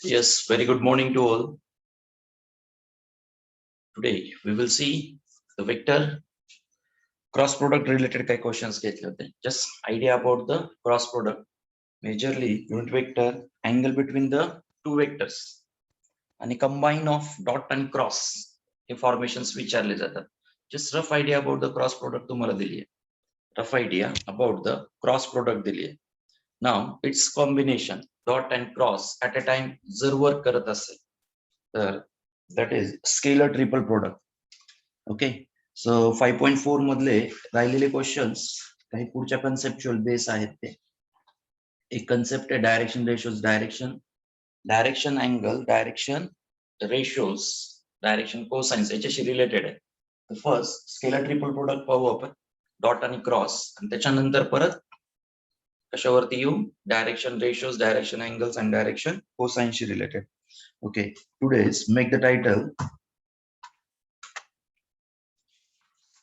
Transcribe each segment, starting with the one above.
Yes, very good morning to all. Today we will see the vector cross product related kai questions घेतले होते. Just idea about the cross product. Majorly unit vector angle between the two vectors आणि combine of dot and cross हे formations विचारले जातात. Just rough idea about the cross product तुम्हाला दिली आहे. Rough idea about the cross product दिली आहे. Now its combination dot and cross at a time जर work करत असेल तर that is scalar triple product. Okay so 5.4 मधले राहिलेले क्वेश्चन्स काही पुढच्या कन्सेप्च्युअल बेस आहेत ते. एक कन्सेप्ट आहे direction ratios direction angle direction ratios direction cosines याच्याशी रिलेटेड आहे. तर फर्स्ट स्केलर ट्रिपल प्रोडक्ट पाहू आपण डॉट आणि क्रॉस आणि त्याच्यानंतर परत कशावरती येऊ direction ratios direction angles and direction कोसाइन्सशी related. Okay today's make the title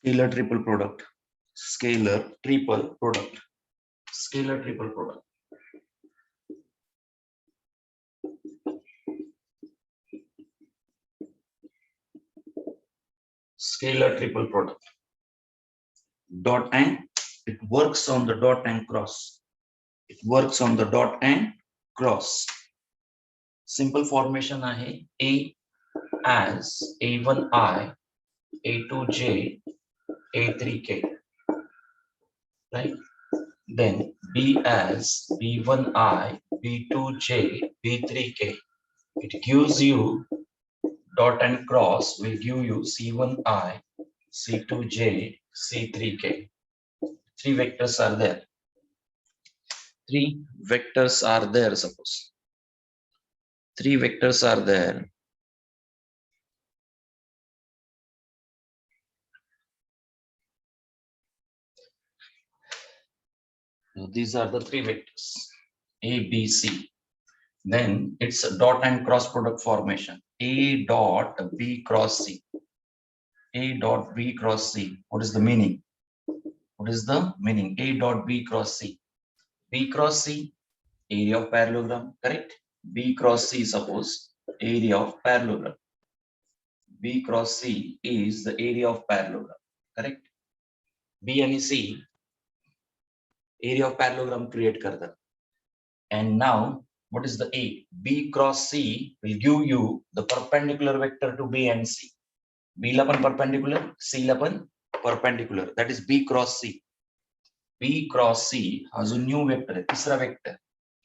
scalar triple product scalar triple product scalar triple product scalar triple product dot and it works on the dot and cross. It works on the dot and cross. Simple formation ahe A as A1I A2J A3K, right? Then B as B1I B2J B3K. It gives you dot and cross will give you C1I C2J C3K. Three vectors are there. Three vectors are there. Suppose three vectors are there. Now, these are the three vectors A, B, C. Then it's a dot and cross product formation. A dot B cross C. A dot B cross C. What is the meaning? What is the meaning? A dot B cross C. B cross C, area of parallelogram, correct? B cross C, suppose area of parallelogram. B cross C is the area of parallelogram, correct? B and C area of parallelogram create करतात. And now what is the A? B cross C will give you the perpendicular vector to B and C. B ला पण perpendicular, C ला पण perpendicular. That is B cross C. B cross C हा जो new vector आहे तिसरा vector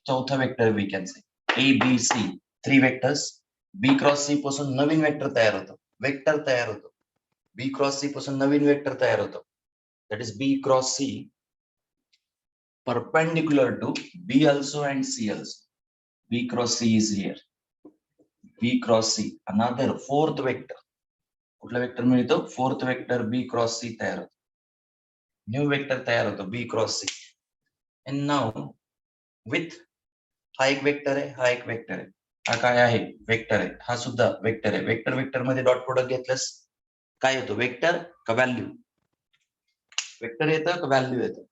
चौथा vector we can say A B C three vectors. B cross C पासून नवीन वेक्टर तयार होतो. B cross C पासून नवीन वेक्टर तयार होतो. That is B cross C perpendicular to B also and C also. B cross C is here. B cross C another fourth vector. कुठला vector मिळतो fourth vector B cross C तयार होतो. New vector तयार होतो B cross C. And now with हा एक vector आहे हा एक वेक्टर आहे हा काय आहे वेक्टर आहे हा सुद्धा वेक्टर आहे. वेक्टर वेक्टर मध्ये डॉट प्रोडक्ट घेतल्यास काय येतो वेक्टर का व्हॅल्यू वेक्टर येतं का व्हॅल्यू येतं.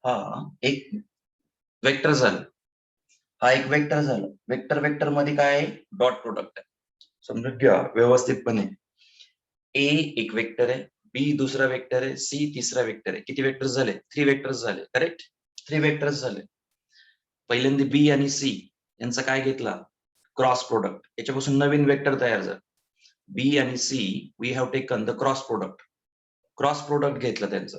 हा एक वेक्टर झालं हा एक वेक्टर झालं. वेक्टर वेक्टर मध्ये काय आहे डॉट प्रोडक्ट आहे. समजून घ्या व्यवस्थितपणे. ए एक वेक्टर आहे बी दुसरा वेक्टर आहे सी तिसरा वेक्टर आहे. किती वेक्टर्स झाले थ्री वेक्टर्स झाले करेक्ट थ्री वेक्टर्स झाले. पहिल्यांदा बी आणि सी यांचा काय घेतला क्रॉस प्रोडक्ट याच्यापासून नवीन वेक्टर तयार झाला. बी आणि C we have taken the cross product घेतलं त्यांचं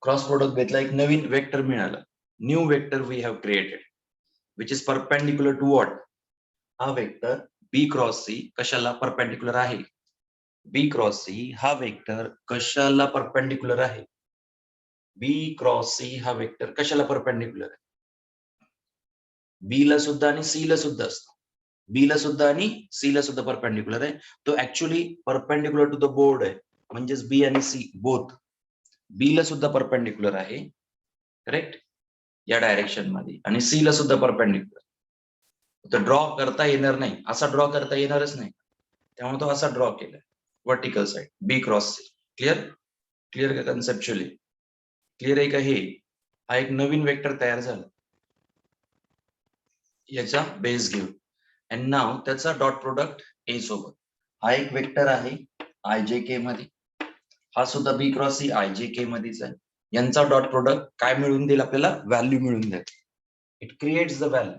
क्रॉस प्रोडक्ट घेतला एक नवीन वेक्टर मिळाला. New vector we have created which is perpendicular to what हा वेक्टर बी क्रॉस सी कशाला परपेंडिक्युलर आहे. बी क्रॉस सी हा वेक्टर कशाला परपेंडिक्युलर आहे. बी क्रॉस सी हा वेक्टर कशाला परपेंडिक्युलर आहे. बी ला सुद्धा आणि सी ला सुद्धा असतो. बी ला सुद्धा आणि सी ला सुद्धा परपेंडिक्युलर आहे. तो actually perpendicular to the board आहे म्हणजेच बी आणि सी बोथ. बी ला सुद्धा परपेंडिक्युलर आहे करेक्ट या डायरेक्शन मध्ये आणि सी ला सुद्धा परपेंडिक्युलर. तर ड्रॉ करता येणार नाही असा ड्रॉ करता येणारच नाही त्यामुळे तो असा ड्रॉ केलाय वर्टिकल साइड बी क्रॉस सी. क्लिअर का कन्सेप्च्युअली क्लिअर आहे का. हे हा एक नवीन वेक्टर तयार झाला याचा बेस घेऊ अँड नाव त्याचा डॉट प्रोडक्ट ए सोबत. हा एक वेक्टर आहे आय जे के मध्ये, हा सुद्धा बी क्रॉस सी आय जे के मध्येच आहे. यांचा डॉट प्रोडक्ट काय मिळून देईल आपल्याला? व्हॅल्यू मिळून देईल. It creates the value,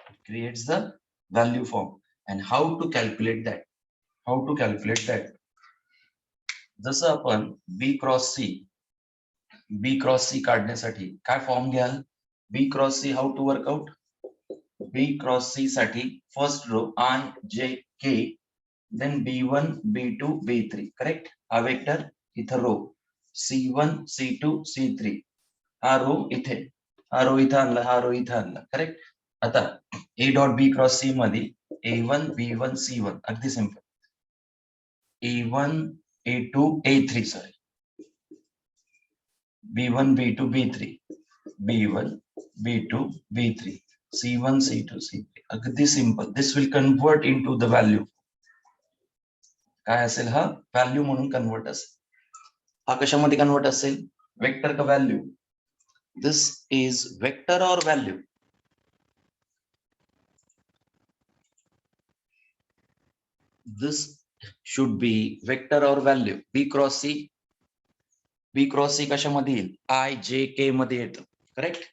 it creates the value form. And how to calculate that? How to calculate that? जसं आपण बी क्रॉस सी काढण्यासाठी काय फॉर्म घ्याल? B cross C how to work out? B cross C साठी first row I J K, then B1 B2 B3, correct. हा vector इथं row C1 C2 C3, हा row इथे, हा रो इथं आणला, हा रो इथं आणला, करेक्ट. आता A dot B cross C मध्ये A1 B1 C1 अगदी simple. A1 A2 A3 sorry, B1 B2 B3, B1 B2 B3, C1 C2 C3, अगदी simple. This will convert into the value. काय असेल? हा value म्हणून convert असेल. हा कशामध्ये कन्वर्ट असेल? वेक्टर का व्हॅल्यू? दिस इज वेक्टर और value? This should be vector और व्हॅल्यू. बी cross C, B cross C कशामध्ये येईल? आय जे के मध्ये येतं, करेक्ट.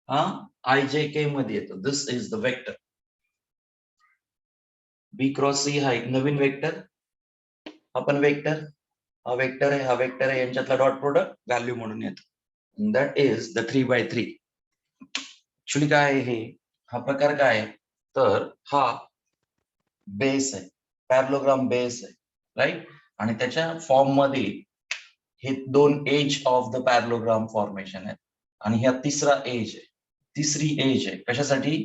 हा आय जे के मध्ये येतो. This is the vector. B cross C हा एक नवीन वेक्टर, हा पण वेक्टर, हा वेक्टर आहे, हा वेक्टर आहे, यांच्यातला डॉट प्रोडक्ट व्हॅल्यू म्हणून येतो. That is the 3x3. Actually काय आहे हे? हा प्रकार काय आहे? तर हा बेस आहे, पॅरलोग्राम बेस आहे, राईट. आणि त्याच्या फॉर्म मध्ये हे दोन edge of the parallelogram formation आहे आणि ह्या तिसरा एज आहे, तिसरी एज आहे. कशासाठी?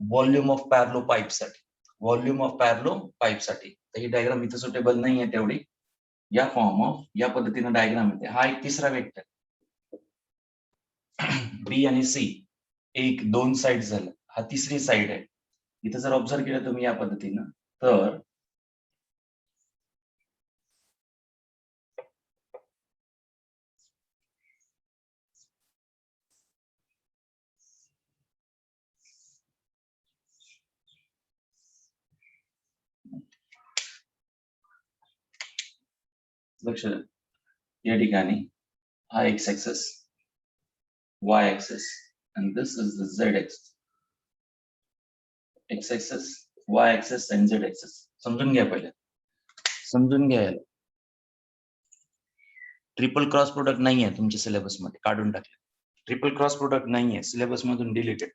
व्हॉल्यूम ऑफ पॅरलो पाईप साठी, व्हॉल्यूम ऑफ पॅरलो पाईप साठी. तर ही डायग्राम इथं सुटेबल नाही आहे तेवढी. या फॉर्म ऑफ या पद्धतीने डायग्राम येते. हा एक तिसरा वेक्टर बी आणि सी, एक दोन साइड झालं, हा तिसरी साइड आहे. इथं जर ऑब्झर्व केलं तुम्ही या पद्धतीनं, तर लक्ष द्या, या ठिकाणी हा x axis, y axis and this is the z axis. x axis, y axis and z axis. समजून घ्या पहिले, समजून घ्या. ट्रिपल क्रॉस प्रोडक्ट नाही आहे तुमच्या सिलेबस मध्ये, काढून टाकले. ट्रिपल क्रॉस प्रोडक्ट नाही आहे सिलेबस मधून, डिलीटेड.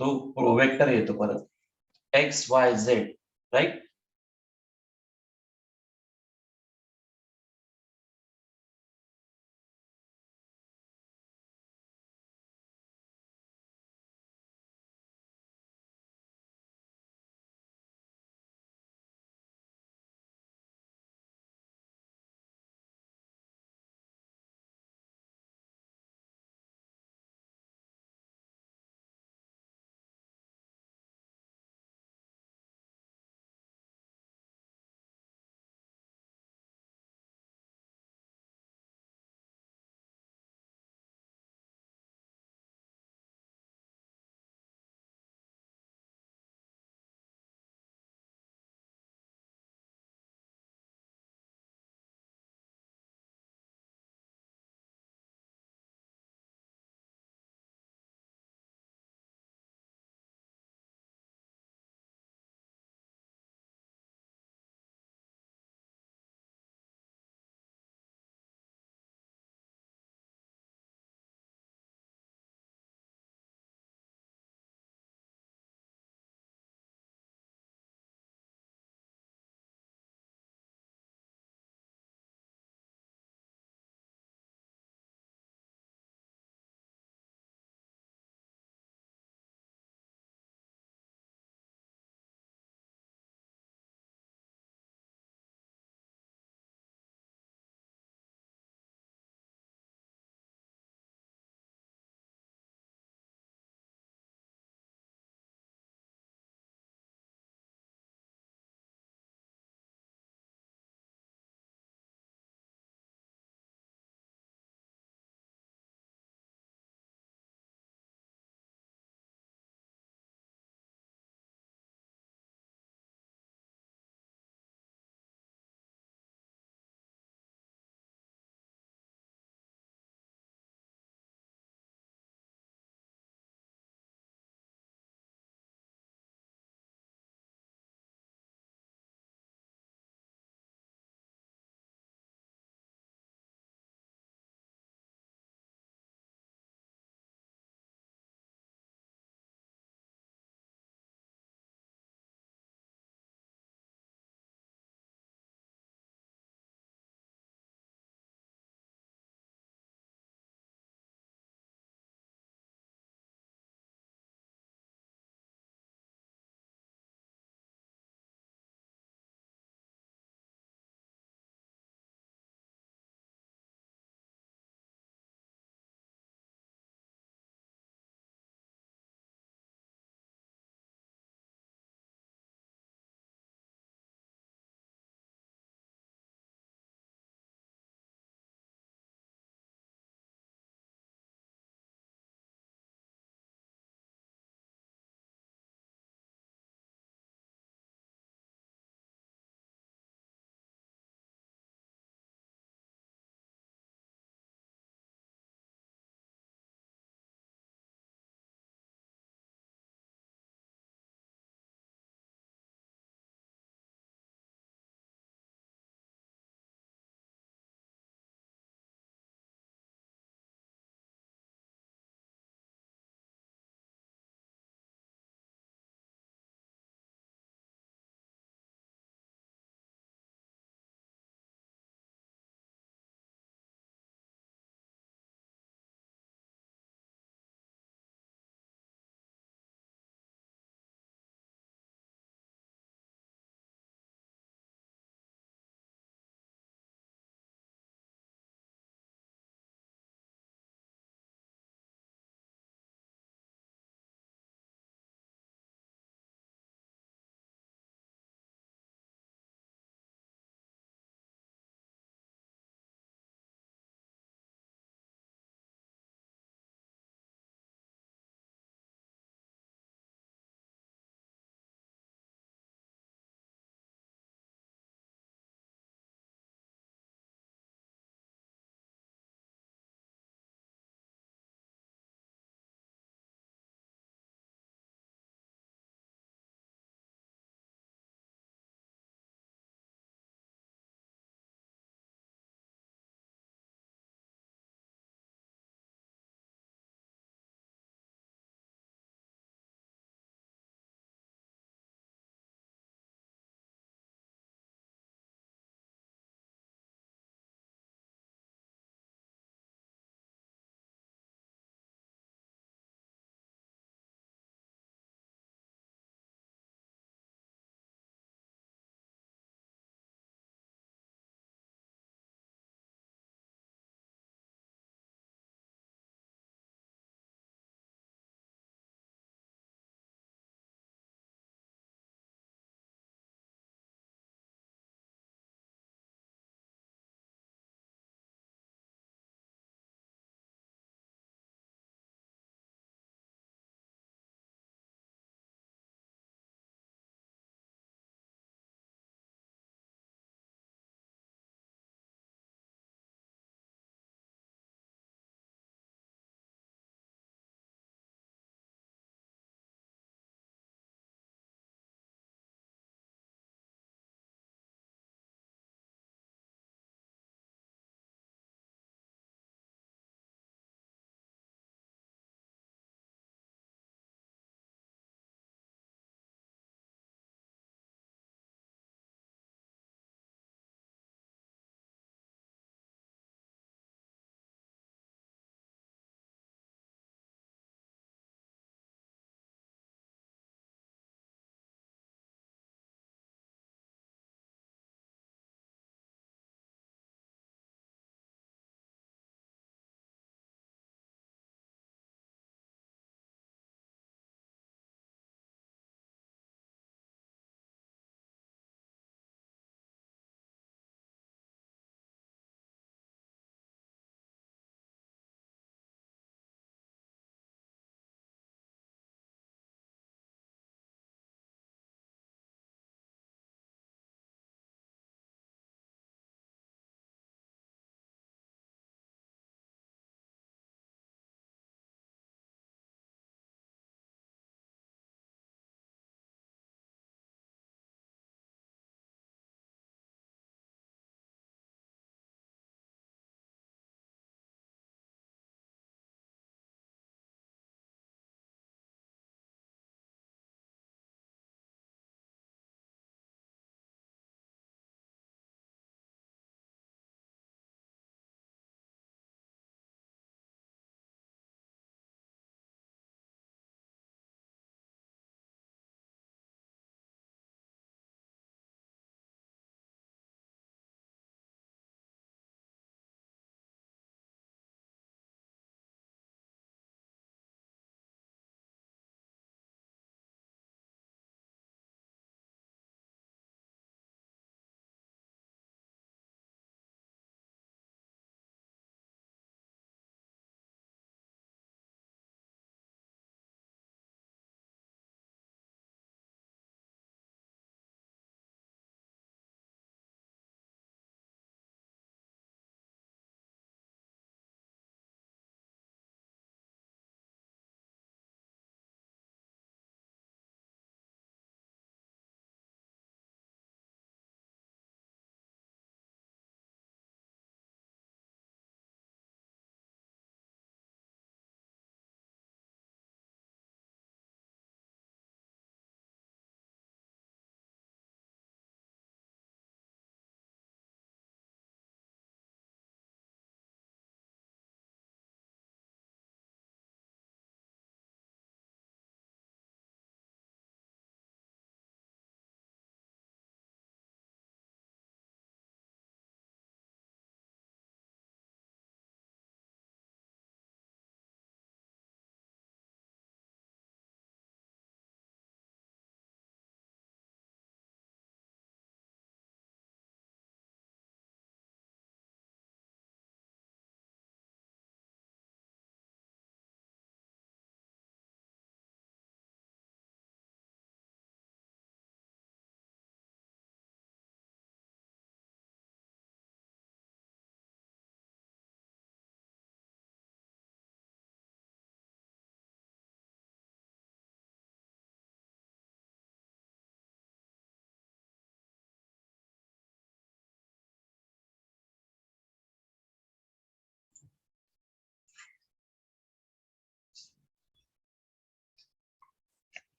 तो वेक्टर येतो परत x y z, right.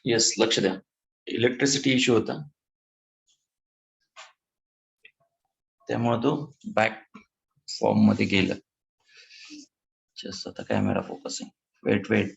Yes, लक्ष द्या, इलेक्ट्रिसिटी इश्यू होता, त्यामुळे तो बॅक फॉर्म मध्ये गेला. जस्ट आता कॅमेरा फोकसिंग. वेट.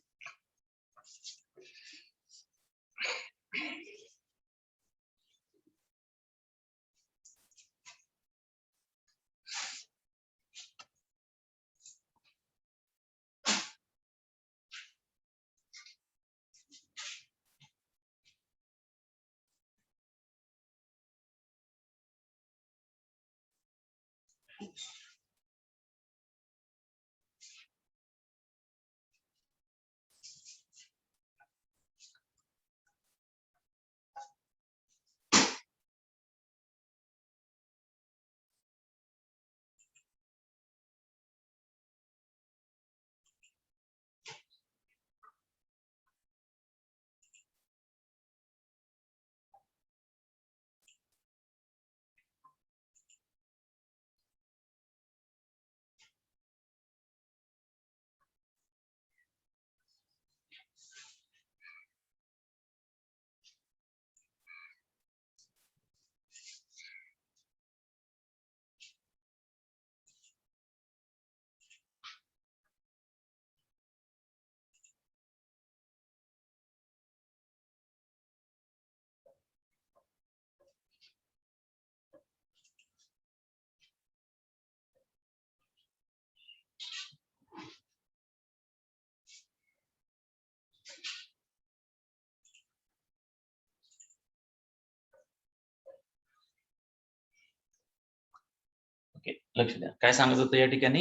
ओके, लक्ष द्या, काय सांगत होतं या ठिकाणी,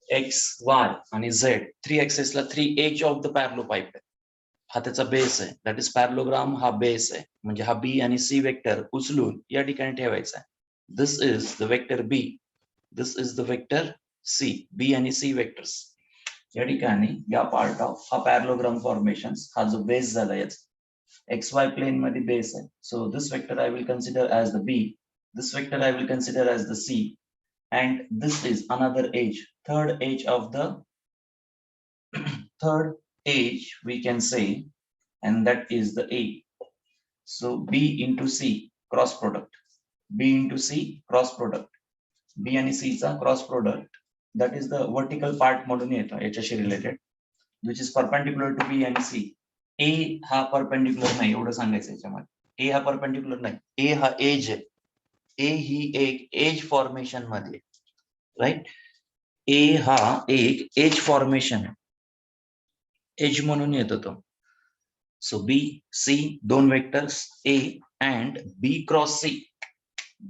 एक्स, वाय आणि झेड 3 ऍक्सेसला 3 edge of the parallelepiped आहे. हा त्याचा बेस आहे, दॅट इज पॅरलोग्राम. हा बेस आहे, म्हणजे हा बी आणि सी वेक्टर उचलून या ठिकाणी ठेवायचा आहे. This is the vector B, this is the vector C. B आणि सी वेक्टर्स या ठिकाणी या पार्ट ऑफ हा पॅरलोग्राम फॉर्मेशन, हा जो बेस झाला याचा एक्स वाय प्लेन मध्ये बेस आहे. So this vector I will consider as the B, this vector I will consider as the C, and this is another edge, third edge of the third edge we can say, and that is the A. So B into C cross product, B into C cross product, B आणि C चा cross product, that is the vertical part म्हणून येतो याच्याशी related, which is perpendicular to B आणि C. A हा perpendicular नाही, एवढं सांगायचं याच्यामध्ये. A हा परपेंडिक्युलर नाही, A हा एज आहे. A ही एक एज फॉर्मेशन मध्ये, राईट. ए हा एक एज फॉर्मेशन आहे, एज म्हणून येतो तो. सो बी सी दोन vectors A and B cross C,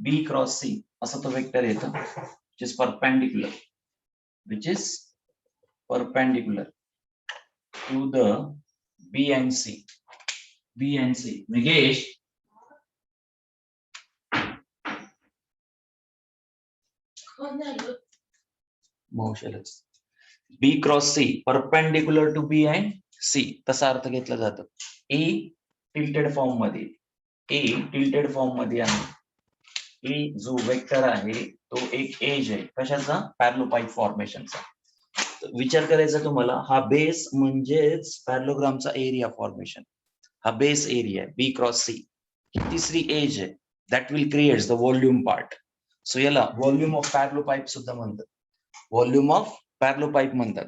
B cross C असं तो वेक्टर येतो, which is perpendicular, which is perpendicular to the B and C, B and C. निगेश, मोशनच B cross C perpendicular to B and C, तसा अर्थ घेतला जातो. ए tilted form मध्ये, ए टिल्टेड फॉर्म मध्ये आहे. ए जो वेक्टर आहे तो एक एज आहे, कशाचा, पॅरलोपाईप फॉर्मेशनचा. विचार करायचा तुम्हाला, हा बेस म्हणजेच पॅरलोग्रामचा एरिया फॉर्मेशन, हा बेस एरिया आहे बी क्रॉस सी. तिसरी एज आहे, that will creates the volume part. So याला व्हॉल्यूम ऑफ पॅरलोपाईप सुद्धा म्हणतात, व्हॉल्यूम ऑफ पॅरलोपाईप म्हणतात.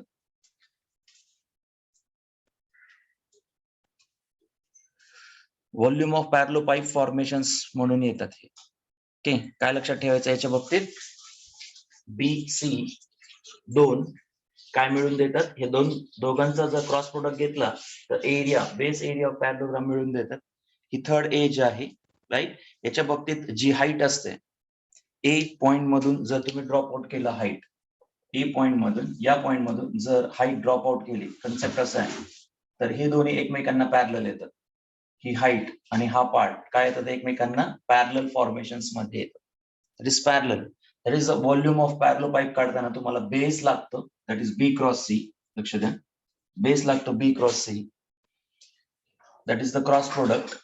व्हॉल्यूम ऑफ पॅरलोपाईप फॉर्मेशन्स म्हणून येतात हे. ओके, काय लक्षात ठेवायचं याच्या बाबतीत, बी सी दोन काय मिळून देतात, हे दोघांचा जर क्रॉस प्रोडक्ट घेतला तर area, base area of parallelogram मिळून देतात. ही थर्ड एज आहे, राईट. याच्या बाबतीत जी हाईट असते, ए पॉइंट मधून जर तुम्ही ड्रॉप आउट केला हाईट, ए पॉइंट मधून या पॉइंट मधून जर हाईट ड्रॉप आउट केली, कन्सेप्ट असा आहे, तर हे दोन्ही एकमेकांना पॅरलल येतात. ही हाईट आणि हा पार्ट काय येतात एकमेकांना पॅरलल फॉर्मेशन्स मध्ये येतात. That is parallel. That is the volume of parallelepiped काढताना तुम्हाला बेस लागतो, that is B cross C. लक्ष द्या, बेस लागतो B cross C, that is the cross product.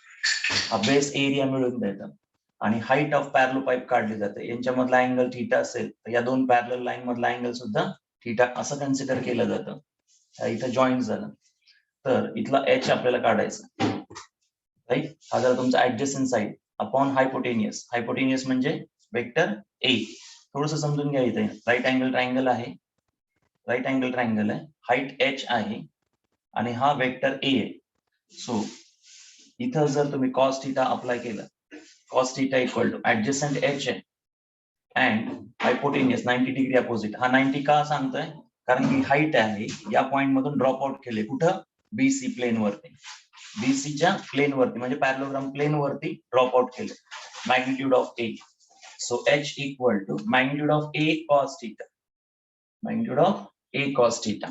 हा बेस एरिया मिळून देतात आणि हाईट ऑफ पॅरलोपाईप काढली जाते. यांच्यामधला अँगल थीटा असेल तर या दोन पॅरलल लाईन मधला अँगल सुद्धा थीटा असं कन्सिडर केलं जातं. इथं जॉईंट झालं. तर इथला एच आपल्याला काढायचा, राईट. हा झाला तुमचा adjacent side upon hypotenuse. Hypotenuse म्हणजे वेक्टर ए. थोडस समजून घ्या, इथे राईट अँगल ट्रायंगल आहे, राईट अँगल ट्रायंगल आहे, हाईट एच आहे आणि हा वेक्टर ए आहे. सो इथं जर तुम्ही कॉस थिटा अप्लाय केलं, cos theta equal to adjacent h आहे अँड हायपोटेनियस 90 डिग्री अपोजिट. हा 90 का सांगतोय, कारण की हाईट आहे या पॉइंट मधून ड्रॉप आउट केले कुठं, बीसी प्लेन वरती, बीसीच्या प्लेन वरती म्हणजे पॅरलोग्राम प्लेन वरती ड्रॉप आउट केले. Magnitude of A, so h equal to magnitude of A cos theta, magnitude of A cos theta.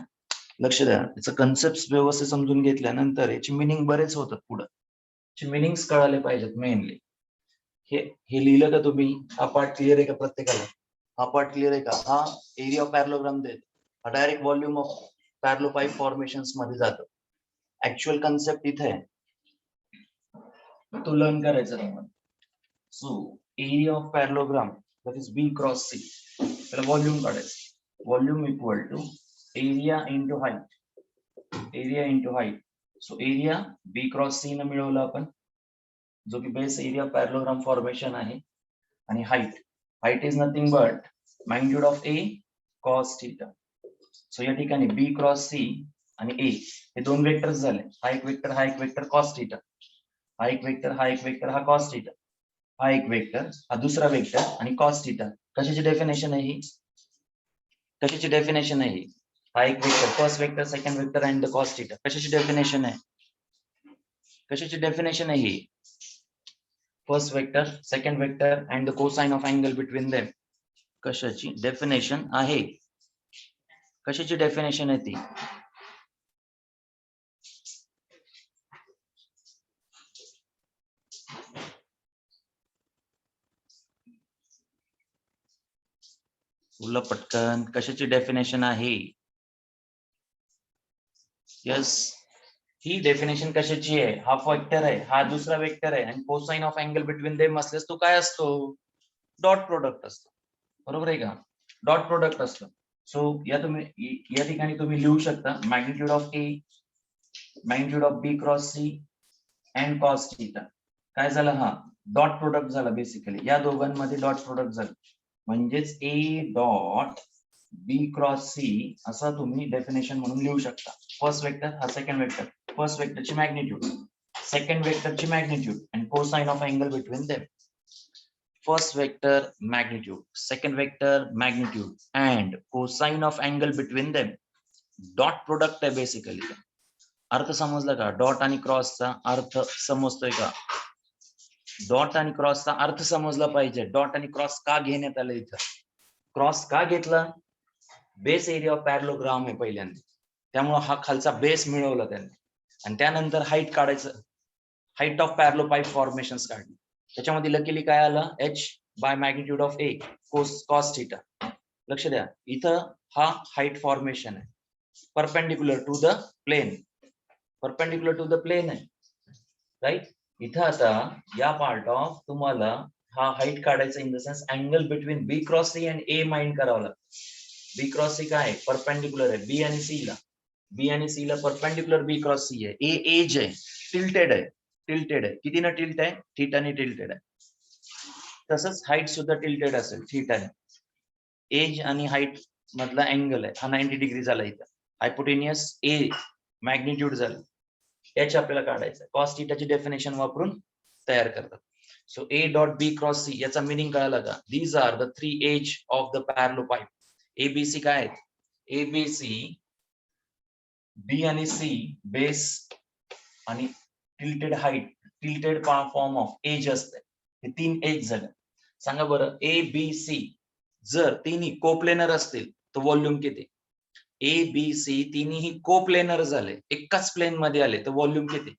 लक्ष द्या, याचं कन्सेप्ट व्यवस्थित समजून घेतल्यानंतर याची मिनिंग बरेच होतात पुढे, मिनिंग्स कळाले पाहिजेत मेनली. हे लिहिलं का तुम्ही, हा पार्ट क्लिअर आहे का प्रत्येकाला, हा पार्ट क्लिअर आहे का. हा एरिया ऑफ पॅरलोग्राम देत, हा direct volume of parallelepiped formations मध्ये जातो. ऍक्च्युअल कन्सेप्ट इथे आहे, तो लर्न करायचा तुम्हाला. So area of parallelogram that is B cross C, त्याला व्हॉल्यूम काढायचं. Volume equal to area into height, area into height. So area B cross C न मिळवलं आपण, जो की बेस एरिया पॅरलोग्राम फॉर्मेशन आहे, आणि height is nothing but magnitude of A cos theta. So या ठिकाणी बी क्रॉस सी आणि ए हे दोन वेक्टर्स झाले, हा एक वेक्टर, हा एक वेक्टर कॉस थिटा, हा एक वेक्टर, हा एक वेक्टर, हा कॉस थिटा, हा एक वेक्टर, हा दुसरा वेक्टर आणि कॉस थिटा. कशाची डेफिनेशन आहे ही, कशाची डेफिनेशन आहे ही, हा एक vector, first vector, second vector and the cos theta. कशाची डेफिनेशन आहे, कशाची डेफिनेशन आहे ही, first vector, second vector and the cosine of angle between them. कशाची डेफिनेशन आहे, कशाची डेफिनेशन आहे ती. तुला पटकन कशाची डेफिनेशन आहे. यस, ही डेफिनेशन कशाची आहे, हा वेक्टर आहे, हा दुसरा वेक्टर आहे आणि cosine of angle between them असल्यास तो काय असतो, डॉट प्रोडक्ट असतो. बरोबर आहे का, डॉट प्रोडक्ट असतो. सो या ठिकाणी तुम्ही लिहू शकता magnitude of A, magnitude of B cross C and cos theta. काय झालं, हा डॉट प्रोडक्ट झाला, बेसिकली या दोघांमध्ये डॉट प्रोडक्ट झालं, म्हणजेच A dot B cross C असं तुम्ही डेफिनेशन म्हणून लिहू शकता. फर्स्ट वेक्टर, हा सेकंड वेक्टर, फर्स्ट वेक्टरची मॅग्निट्यूड, सेकंड वेक्टरची magnitude and cosine of angle between them. First vector magnitude, second vector magnitude and cosine of angle between them. Dot product आहे basically. अर्थ समजला का, डॉट आणि क्रॉसचा अर्थ समजतोय का, डॉट आणि क्रॉसचा अर्थ समजला पाहिजे. डॉट आणि क्रॉस का घेण्यात आलं इथं, क्रॉस का घेतला, बेस एरिया ऑफ पॅरलोग्राम आहे पहिल्यांदा, त्यामुळे हा खालचा बेस मिळवला त्यांनी आणि त्यानंतर हाईट काढायचं, height of parallelepiped formations काढली. त्याच्यामध्ये लकीली काय आलं, h by magnitude of A cos theta. लक्ष द्या, इथं हा हाईट फॉर्मेशन आहे, perpendicular to the plane, perpendicular to the plane आहे, राईट. इथं आता या पार्ट ऑफ तुम्हाला हा हाईट काढायचा, in the sense angle between B cross C and A mind करावं लागतं. बी क्रॉस सी काय आहे, परपेंडिक्युलर आहे बी आणि सी ला, बी आणि सी ला परपेंडिक्युलर बी क्रॉस सी आहे. ए एज आहे, टिल्टेड आहे, टिल्टेड आहे, किती ना टिल्ट आहे, थीटाने टिल्टेड आहे. तसंच हाईट सुद्धा टिल्टेड असेल थीटाने. एज आणि हाईट मधला अँगल आहे, हा 90 डिग्री झाला इथं. हायपोटेनियस ए मॅग्निट्यूड झालं, एच आपल्याला काढायचं, कॉस थीटाची डेफिनेशन वापरून तयार करतात. So A dot B cross C याचा मिनिंग कळाला का, these are the three edge of the parallelepiped. ABC काय आहेत, एबीसी, बी आणि सी बेस आणि tilted height, tilted form of edge असते, हे तीन एज झाले. सांगा बरं, ए बी सी जर तिन्ही कोप्लेनर असतील तर व्हॉल्यूम किती, ए बी सी तिन्ही कोप्लेनर झाले, एकाच प्लेन मध्ये आले तर व्हॉल्यूम किती,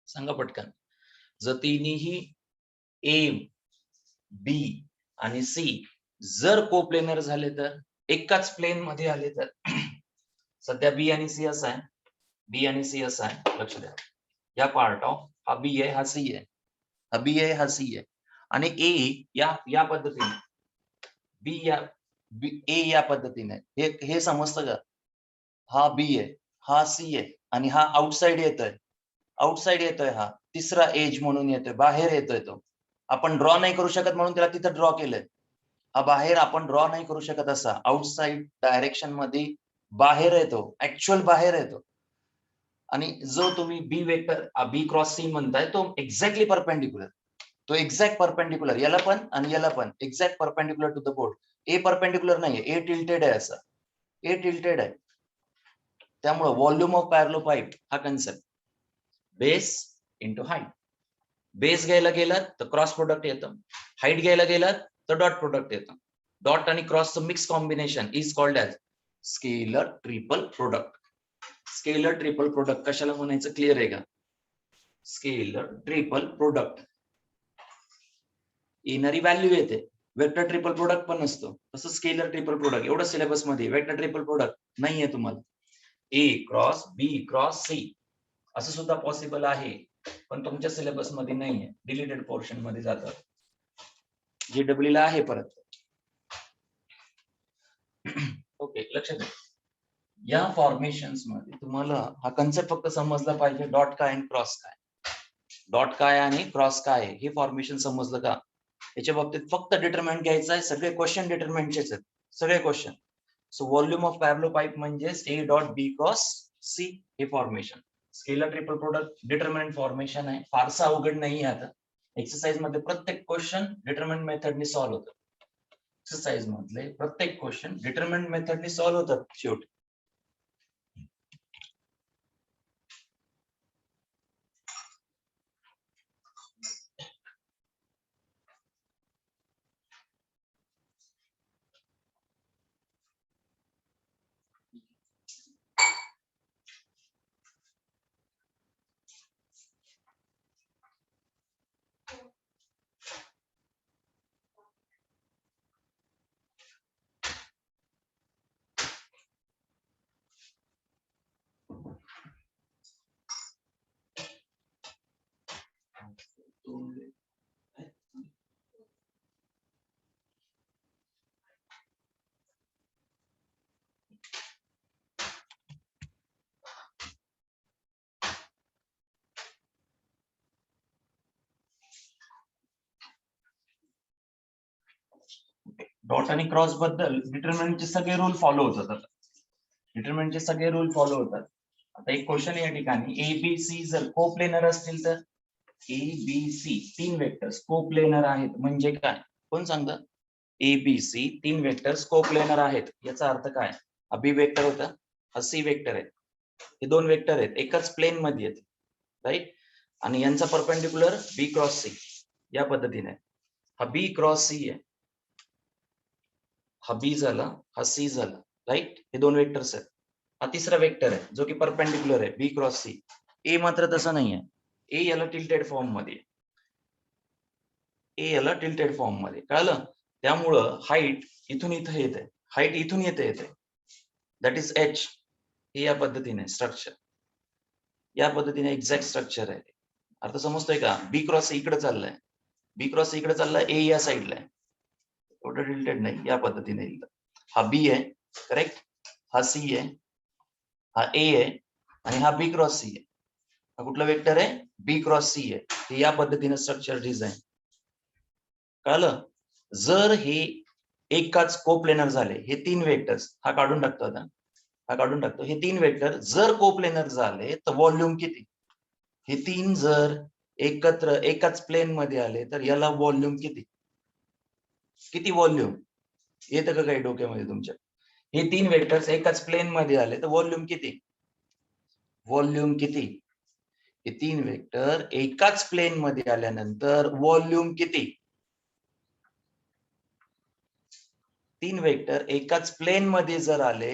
सांगा पटकन. जर तिन्ही ए बी आणि सी जर कोप्लेनर झाले तर, एकाच प्लेन मध्ये आले तर, सध्या बी आणि सी असा आहे, बी आणि सी असा आहे, लक्ष द्या, या पार्ट ऑफ हा बी आहे, हा सी आहे, हा बी आहे, हा सी आहे, आणि ए या पद्धतीने, बी या ए या पद्धतीने, हे समजतं का, हा बी आहे, हा सी आहे आणि हा आउटसाइड येतोय, हा तिसरा एज म्हणून येतोय, बाहेर येतोय तो. आपण ड्रॉ नाही करू शकत म्हणून त्याला तिथं ड्रॉ केलंय. हा बाहेर आपण ड्रॉ नाही करू शकत असा, आउटसाइड डायरेक्शन मध्ये बाहेर येतो, ऍक्च्युअल बाहेर येतो. आणि जो तुम्ही B vector B cross C म्हणताय तो एक्झॅक्टली परपेंडिक्युलर, तो एक्झॅक्ट परपेंडिक्युलर याला पण आणि याला पण exact perpendicular to the board. A perpendicular नाहीये, ए टिल्टेड आहे, असं ए टिल्टेड आहे. त्यामुळे व्हॉल्यूम ऑफ पॅरलो पाईप हा concept, base into height. Base घ्यायला गेलात तर क्रॉस प्रोडक्ट येतं, हाईट घ्यायला गेलात तर डॉट प्रोडक्ट येतं. डॉट आणि क्रॉसचं mix combination is called as scalar triple product. Scalar triple product कशाला म्हणायचं, क्लिअर आहे का? स्केलर ट्रिपल प्रोडक्ट येणारी व्हॅल्यू येते, वेक्टर ट्रिपल प्रोडक्ट पण नसतो, तसं स्केलर ट्रिपल प्रोडक्ट. एवढं सिलेबस मध्ये वेक्टर ट्रिपल प्रोडक्ट नाहीये तुम्हाला. A cross B cross C असं सुद्धा पॉसिबल आहे, पण तुमच्या सिलेबस मध्ये नाहीये, डिलीटेड पोर्शन मध्ये जातं. JEE ला आहे परत. ओके, लक्षात घ्या. या फॉर्मेशन्स मध्ये तुम्हाला हा कन्सेप्ट फक्त समजला पाहिजे, डॉट काय आणि क्रॉस काय. डॉट काय आणि क्रॉस काय हे फॉर्मेशन समजलं का, याच्या बाबतीत फक्त डिटरमिनंट घ्यायचं आहे. सगळे क्वेश्चन डिटरमिनंटचेच आहेत, सगळे question. So volume of parallelepiped म्हणजे A dot B cross C हे formation. Scalar triple product determinant formation आहे, फारसा अवघड नाही आहे. आता एक्सरसाइज मध्ये प्रत्येक क्वेश्चन डिटरमिनंट मेथडने सॉल्व्ह होतं. एक्सरसाइज मधले प्रत्येक क्वेश्चन डिटरमिनंट मेथडने सॉल्व्ह होतात शेवटी. डॉट आणि क्रॉस बद्दल डिटरमिनंटचे सगळे रूल फॉलो होतात. डिटरमिनंटचे सगळे रूल फॉलो होतात. आता एक क्वेश्चन या ठिकाणी, ए बी सी जर कोप्लेनर असतील तर, ए बी सी तीन वेक्टर्स कोप्लेनर आहेत म्हणजे काय, कोण सांगतं? ए बी सी तीन वेक्टर्स कोप्लेनर आहेत याचा अर्थ काय? हा बी वेक्टर होता, हा सी वेक्टर आहे, हे दोन वेक्टर आहेत, एकाच प्लेन मध्ये आहेत, राईट. आणि यांचा परपेंडिक्युलर बी क्रॉस सी या पद्धतीने. हा बी क्रॉस सी आहे, हा बी झाला, हा सी झाला, राईट. हे दोन वेक्टर्स आहेत. हा तिसरा वेक्टर आहे जो की परपेंडिक्युलर आहे बी क्रॉस सी. ए मात्र तसं नाहीये, ए याला टिल्टेड फॉर्म मध्ये, ए याला टिल्टेड फॉर्म मध्ये, कळलं? त्यामुळं हाईट इथून इथं येते, हाईट इथून येते, दॅट इज एच. हे या पद्धतीने स्ट्रक्चर, या पद्धतीने एक्झॅक्ट स्ट्रक्चर आहे. अर्थ समजतोय का? बी क्रॉस इकडे चाललाय, बी क्रॉस इकडे चाललाय, ए या साईडला आहे, एवढं टिल्टेड नाही, या पद्धतीने. हा बी आहे, करेक्ट, हा सी आहे, हा ए आहे आणि हा बी क्रॉस सी आहे. हा कुठला वेक्टर आहे? बी क्रॉस सी आहे. हे या पद्धतीने स्ट्रक्चर डिझाईन, कळलं? जर हे एकाच कोप्लेनर झाले, हे तीन वेक्टर्स, हा काढून टाकतो आता, हा काढून टाकतो, हे तीन वेक्टर जर कोप्लेनर झाले तर व्हॉल्यूम किती? हे तीन जर एकत्र एकाच प्लेन मध्ये आले तर याला व्हॉल्यूम किती? किती व्हॉल्यूम येतं का काही डोक्यामध्ये तुमच्या? हे तीन वेक्टर्स एकाच प्लेन मध्ये आले तर व्हॉल्यूम किती? व्हॉल्यूम किती? हे तीन वेक्टर एकाच प्लेन मध्ये आल्यानंतर व्हॉल्यूम किती? तीन वेक्टर एकाच प्लेन मध्ये जर आले,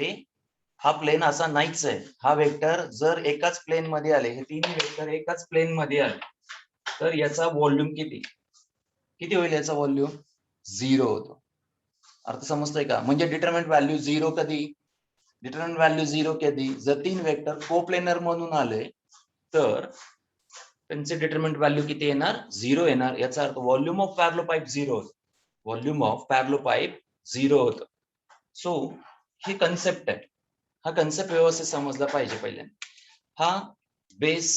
हा प्लेन असा नाहीच आहे, हा वेक्टर जर एकाच प्लेन मध्ये आले, हे तीन वेक्टर एकाच प्लेन मध्ये आले तर याचा व्हॉल्यूम किती? किती होईल याचा व्हॉल्यूम? 0 होतो. अर्थ समजतोय का? म्हणजे डिटरमिनंट व्हॅल्यू 0 कधी? डिटरमिनंट व्हॅल्यू 0 कधी? जर तीन वेक्टर कोप्लेनर म्हणून आले तर त्यांचे डिटरमिनंट व्हॅल्यू किती येणार? 0 येणार. याचा अर्थ व्हॉल्यूम ऑफ पॅरलो पाईप 0 होतं. व्हॉल्यूम ऑफ पॅरलो पाईप 0 होतं. सो ही कन्सेप्ट आहे, हा कन्सेप्ट व्यवस्थित समजला पाहिजे पहिल्यांदा. हा बेस,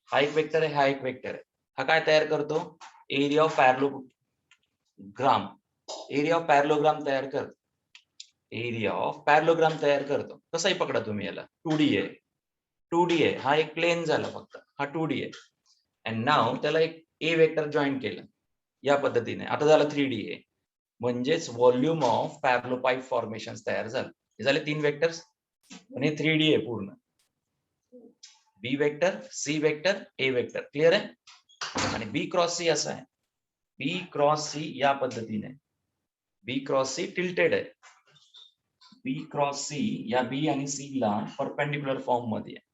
हा एक वेक्टर आहे, हा एक वेक्टर आहे. हा काय तयार करतो? Area of parallelogram. Area of parallelogram तयार करतो. एरिया ऑफ पॅरलोग्राम तयार करतो. कसंही पकडा तुम्ही याला. 2D आहे. 2D आहे. हा एक प्लेन झाला फक्त. हा 2D आहे. अँड नाव त्याला एक ए वेक्टर जॉईन केलं या पद्धतीने. आता झालं 3D आहे. म्हणजेच व्हॉल्यूम ऑफ पॅरलोपाईप फॉर्मेशन तयार झालं. हे झाले 3 वेक्टर्स आणि 3D आहे पूर्ण. बी वेक्टर, सी वेक्टर, ए वेक्टर. क्लिअर आहे? आणि बी क्रॉस सी असं आहे. बी क्रॉस सी या पद्धतीने. बी क्रॉस सी टिल्टेड आहे. बी क्रॉस सी या बी आणि सी ला परपेंडिक्युलर फॉर्म मध्ये आहे.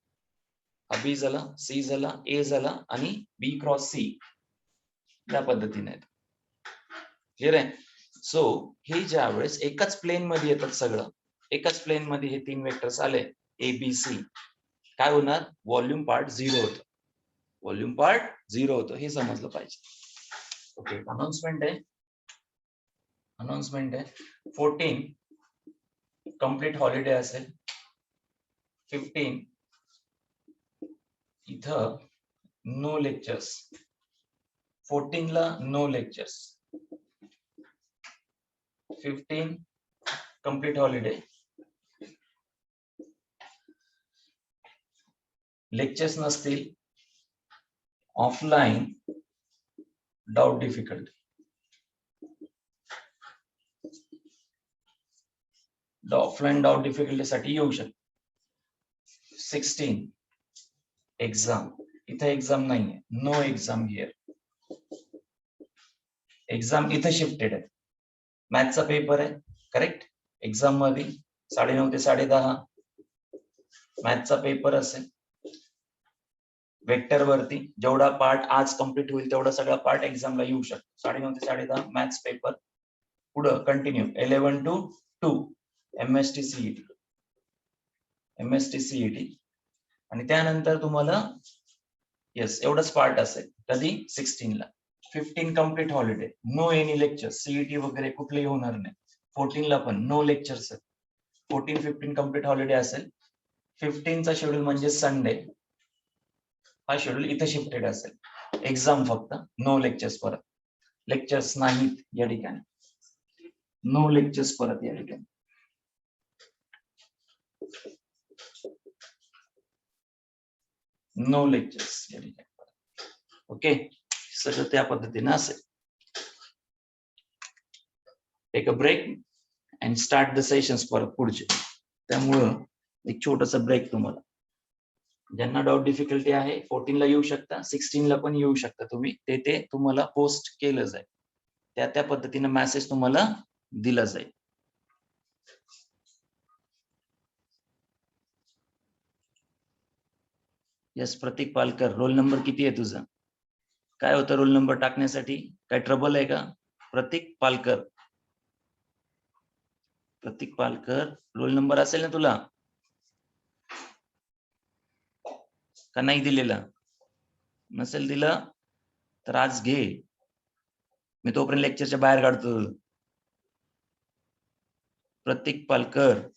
हा बी झाला, सी झाला, ए झाला आणि बी क्रॉस सी या पद्धतीने आहे. क्लिअर आहे? सो हे ज्या वेळेस एकाच प्लेन मध्ये येतात, सगळं एकाच प्लेन मध्ये हे 3 वेक्टर्स आले ए बी सी, काय होणार? व्हॉल्यूम पार्ट 0 होतं. व्हॉल्यूम पार्ट 0 होतं, हे समजलं पाहिजे. ओके, अनाउन्समेंट आहे. अनाउन्समेंट आहे. 14 कंप्लीट हॉलिडे असेल. 15 इथं नो लेक्चर्स. 14 ला no lectures. 15 complete holiday. Lectures नसतील. Offline doubt difficulty. Offline doubt डिफिकल्टीसाठी येऊ शकते. 16 एक्झाम. इथे एक्झाम नाहीये. No exam here. एक्झाम इथे शिफ्टेड आहे. मॅथचा पेपर आहे. करेक्ट? एक्झाम मध्ये 9:30 ते 10:30 मॅथचा पेपर असेल. वेक्टर वरती जेवढा पार्ट आज कम्प्लीट होईल तेवढा सगळा पार्ट एक्झामला येऊ शकतो. 9:30 ते 10:30 मॅथ्स पेपर. पुढं continue 11 to 2 MST CET. MST CET आणि त्यानंतर तुम्हाला येस एवढंच पार्ट असेल. कधी? 16 ला. 15 complete holiday. No any lecture. CET वगैरे कुठलेही होणार नाही. 14 ला पण नो लेक्चर्स. 14-15 कंप्लीट हॉलिडे असेल. 15 चा शेड्यूल म्हणजे संडे. हा शेड्यूल इथे शिफ्टेड असेल. एक्झाम फक्त, नो लेक्चर्स. परत लेक्चर्स नाहीत या ठिकाणी. नो लेक्चर्स परत या ठिकाणी. नो लेक्चर्स या ठिकाणी. ओके, सगळं त्या पद्धतीने असेल. Take a break and start the sessions परत पुढचे. त्यामुळं एक छोटासा ब्रेक तुम्हाला. ज्यांना डाऊट डिफिकल्टी आहे 14 ला येऊ शकता, 16 ला पण येऊ शकता तुम्ही. ते तुम्हाला पोस्ट केलं जाईल. त्या पद्धतीने मेसेज तुम्हाला दिला जाईल. यस प्रतीक पालकर, रोल नंबर किती आहे तुझा? काय होतं रोल नंबर टाकण्यासाठी? काय ट्रबल आहे का? प्रतीक पालकर. प्रतीक पालकर, रोल नंबर असेल ना तुला? का नाही दिलेला? नसेल दिला तर आज घे. मी तोपर्यंत लेक्चरच्या बाहेर काढतो. प्रतीक पालकर.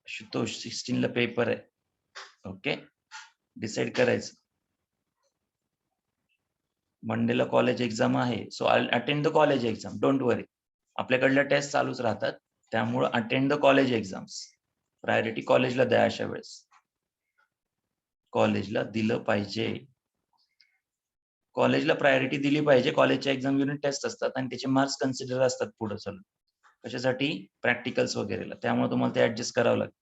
आशुतोष 16 ला पेपर आहे. ओके, डिसाइड करायचं. मंडेला कॉलेज एक्झाम आहे. So I attend the college exam. Don't worry. आपल्याकडल्या टेस्ट चालूच राहतात. त्यामुळे attend the college exams. Priority कॉलेजला द्या अशा वेळेस. कॉलेजला दिलं पाहिजे. कॉलेजला प्रायोरिटी दिली पाहिजे. कॉलेजच्या एक्झाम युनिट टेस्ट असतात आणि त्याचे मार्क्स कन्सिडर असतात पुढे चालून. कशासाठी? प्रॅक्टिकल्स वगैरेला. त्यामुळे तुम्हाला ते ऍडजस्ट करावं लागतं.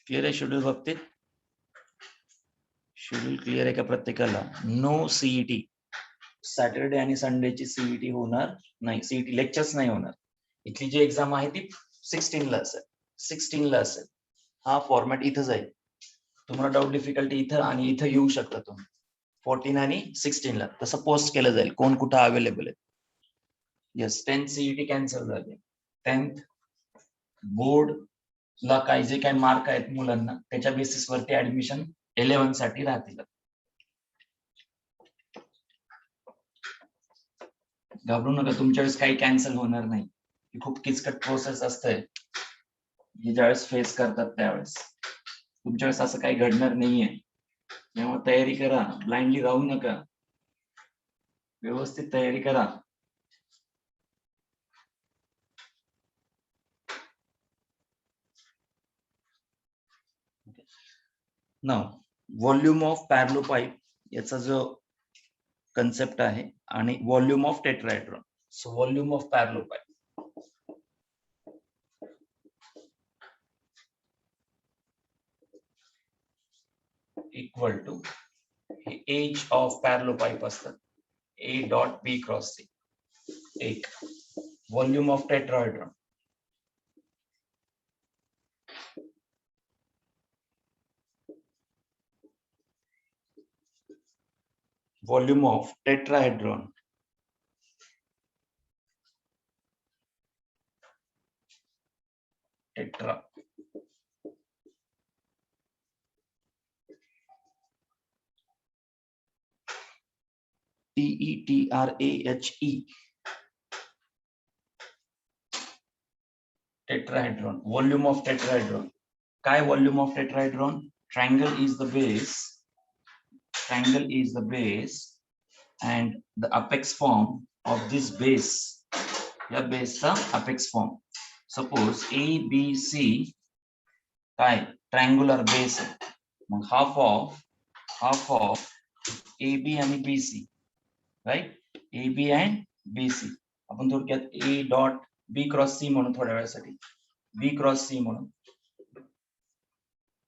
क्लिअर आहे शेड्यूल बाबतीत? शेड्यूल क्लिअर आहे का प्रत्येकाला? No CET. सॅटरडे आणि संडेची सीईटी होणार नाही. सीईटी लेक्चर्स नाही होणार. इथली जी एक्झाम आहे ती 16 ला असेल. 16 ला असेल. हा फॉर्मॅट इथं जाईल. तुम्हाला डाऊट डिफिकल्टी इथं आणि इथं येऊ शकता तुम्ही. 14 आणि 16 ला तसं पोस्ट केलं जाईल कोण कुठं अवेलेबल आहे. येस 10th CET कॅन्सल झाले. 10th बोर्ड ला काय जे काही मार्क आहेत मुलांना त्याच्या बेसिस वरती ऍडमिशन 11 साठी राहतील. घाबरू नका, तुमच्या वेळेस काही कॅन्सल होणार नाही. ही खूप किचकट प्रोसेस असते जी ज्यावेळेस फेस करतात त्यावेळेस. तुमच्या वेळेस असं काही घडणार नाहीये, त्यामुळे तयारी करा, ब्लाइंडली राहू नका, व्यवस्थित तयारी करा. Now volume of parallelepiped याचा जो कन्सेप्ट आहे आणि volume of tetrahedron. So volume of parallelepiped equal to edge of parallelepiped असतात A dot B cross C. एक volume of tetrahedron volume of tetrahedron tetra TETRAHE tetrahedron, volume of tetrahedron. काय volume of tetrahedron? Triangle is the base, triangle is the base and the apex form of this base, या base चा apex form. Suppose ABC काय triangular base आहे, मग half of AB आणि BC, right? AB and BC आपण थोडक्यात A dot B cross C म्हणून थोड्या वेळासाठी B क्रॉस C म्हणून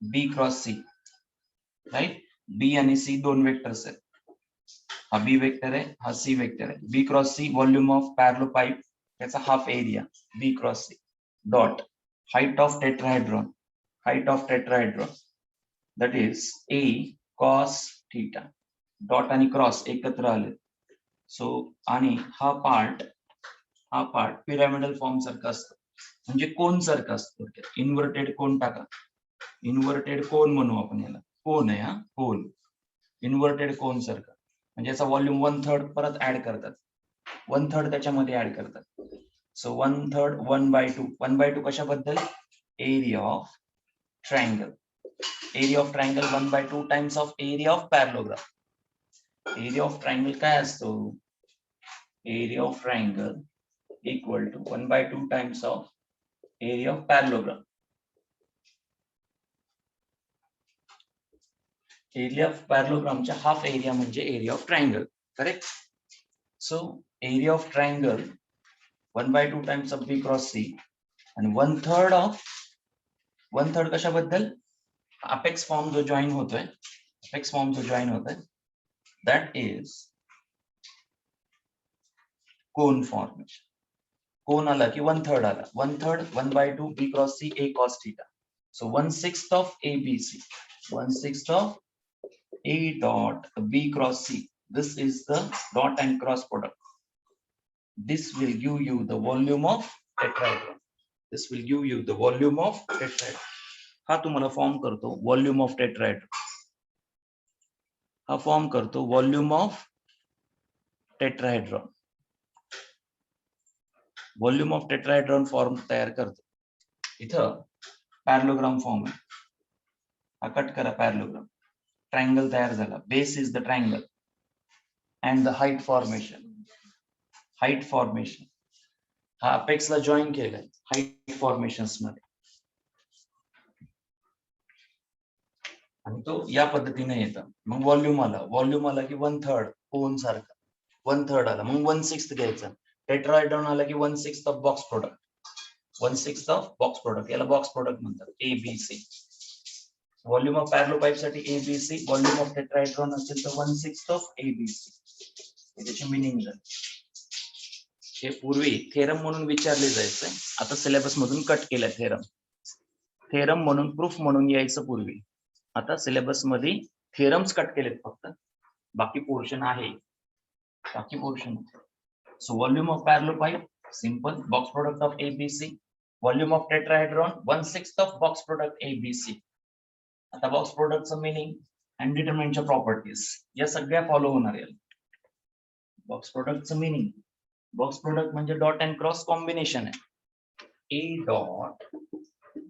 B cross C, right? B आणि C दोन वेक्टर्स आहेत, हा B वेक्टर आहे, हा C वेक्टर आहे. B cross C volume of parallelepiped याचा half area B cross C dot height of tetrahedron, height of tetrahedron that is A cos theta. Dot आणि cross एकत्र आले, so आणि हा part pyramidal form सारखा असतो, म्हणजे कोन सारखा असतो. इन्व्हर्टेड कोन टाका, इन्व्हर्टेड कोन म्हणू आपण याला, कोन आहे हा, कोन इन्व्हर्टेड कोन सारखा. म्हणजे याचा व्हॉल्यूम 1/3 परत ऍड करतात, 1/3 त्याच्यामध्ये ऍड करतात. सो 1/3 1/2 1/2 कशाबद्दल? Area of triangle. Area of triangle 1/2 times of area of parallelogram. Area of triangle काय असतो? Area of triangle equal to 1/2 times of area of parallelogram. Area ऑफ पॅरलोग्रामच्या हाफ एरिया म्हणजे area of triangle, correct? So area of triangle 1/2 times of B cross C आणि 1/3 कशाबद्दल? Apex form जो join होतोय, apex form जो join होतोय that is cone formation. कोन आला की 1/3 आला, 1/3 1/2 B cross C A cos theta. So 1/6 of ABC, 1/6 of A dot B cross C. This is the dot and cross product. This will give you the volume of tetrahedron. This will give you the volume of tetrahedron. हा तुम्हाला form करतो volume of tetrahedron. हा form करतो volume of tetrahedron. Volume of tetrahedron form तयार करतो. इथं parallelogram form आहे, हा कट करा पॅरलोग्राम. ट्रायंगल तयार झाला, base is the triangle and the height formation. Height formation हा अपेक्स ला जॉईन केलाय हाईट फॉर्मेशन्स मध्ये, आणि तो या पद्धतीने येतं. मग व्हॉल्यूम आला की 1/3 कोन सारखा, 1/3 आला, मग 1/6 घ्यायचं. टेट्राहेड्रॉन आला की 1/6 of box product, 1/6 of box product, याला बॉक्स प्रोडक्ट म्हणतात, ABC. व्हॉल्यूम ऑफ पॅरलो पाईप साठी ABC, व्हॉल्यूम ऑफ टेट्राहेड्रॉन असेल तर 1/6 ऑफ ABC. त्याची मिनिंग झाली. हे पूर्वी थेरम म्हणून विचारले जायचंय, आता सिलेबस मधून कट केलाय थेरम. थेरम म्हणून प्रूफ म्हणून यायचं पूर्वी, आता सिलेबस मध्ये थेरम्स कट केलेत फक्त. बाकी पोर्शन आहे, बाकी portion. So volume of parallelepiped, simple, box product of ABC. Volume of tetrahedron, 1/6 of box product ABC. आता बॉक्स प्रोडक्टचं मिनिंग आणि डिटर्मिनंटच्या प्रॉपर्टीज या सगळ्या फॉलो होणार आहे. बॉक्स प्रोडक्टचं मिनिंग, बॉक्स प्रोडक्ट म्हणजे डॉट अँड क्रॉस कॉम्बिनेशन आहे. A dot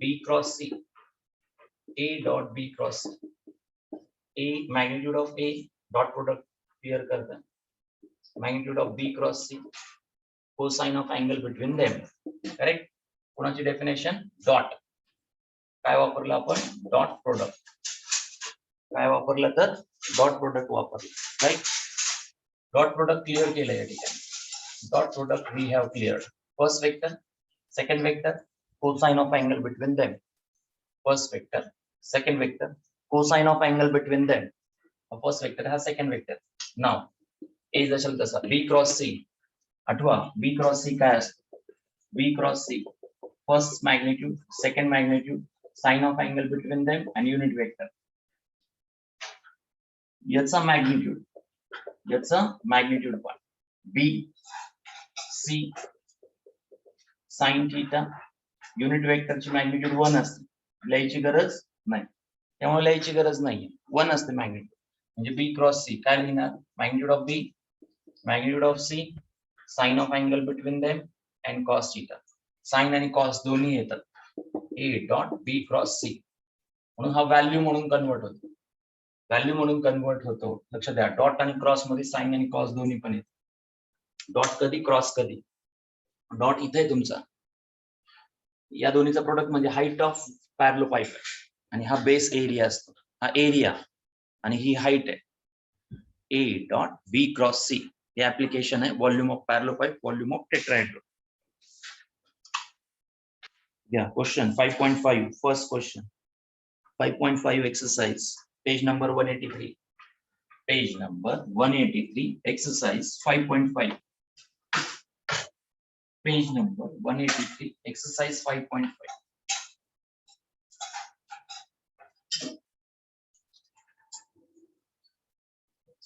B cross C, A dot B cross C. A magnitude of A, dot product clear करता. Magnitude of B cross C, cosine of angle between them. Correct. कोणाची definition? Dot. काय वापरलं आपण? Dot product. काय वापरलं तर dot product वापरलं. Right. Dot product clear केलं या ठिकाणी. Dot product we have cleared. First vector, second vector, cosine of angle between them. First vector, second vector, cosine of angle between them. First vector हा second vector. नाव A जशाल तसा B cross C. आठवा बी cross C काय असतं? B cross C first magnitude, second magnitude, sine of angle between them आणि unit vector. याचा magnitude पण B C sine theta, unit वेक्टरची मॅग्निट्यूड 1 असते. लिहायची गरज नाही, त्यामुळे लिहायची गरज नाहीये. 1 असते मॅग्निट्यूड. म्हणजे बी क्रॉस सी काय लिहिणार? Magnitude of B, magnitude of C, sine of angle between them and cos theta. Sine आणि कॉस दोन्ही येतात. A dot B cross C म्हणून हा व्हॅल्यू म्हणून कन्वर्ट होतो. व्हॅल्यू म्हणून कन्वर्ट होतो. लक्षात द्या, डॉट आणि क्रॉस मध्ये साइन आणि कॉस दोन्ही पण येतात. डॉट कधी, क्रॉस कधी. डॉट इथे आहे तुमचा. या दोन्हीचा प्रोडक्ट म्हणजे हाईट ऑफ पॅरलोपाईप आणि हा बेस एरिया असतो. हा एरिया आणि ही हाईट आहे. A dot B cross C हे ऍप्लिकेशन आहे volume of parallelepiped, volume of tetrahedron. Yeah, question 5.5, first question. 5.5 exercise, page number 183. Page number 183, exercise 5.5. Page number 183, exercise 5.5.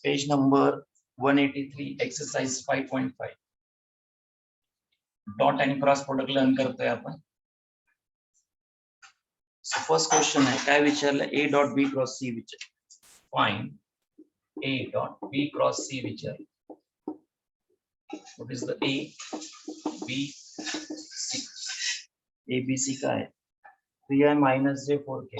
Page number 183, exercise 5.5. Dot and cross product learn करतोय आपण. First question आहे, काय विचारलं? A dot B cross C विचार. Find A dot B cross C विचार. What is the A B C? A B C काय? 3i minus j 4k.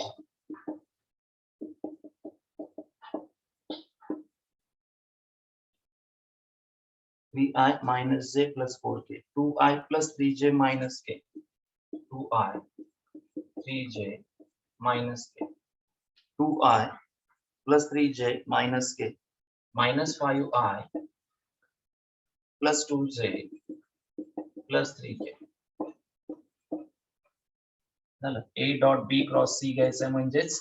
I minus j plus 4k. 2i plus 3j minus k. 2i 3j minus k. 2i plus 3j minus k minus 5i plus 2j plus 3k. झालं. A dot B cross C घ्यायचं म्हणजेच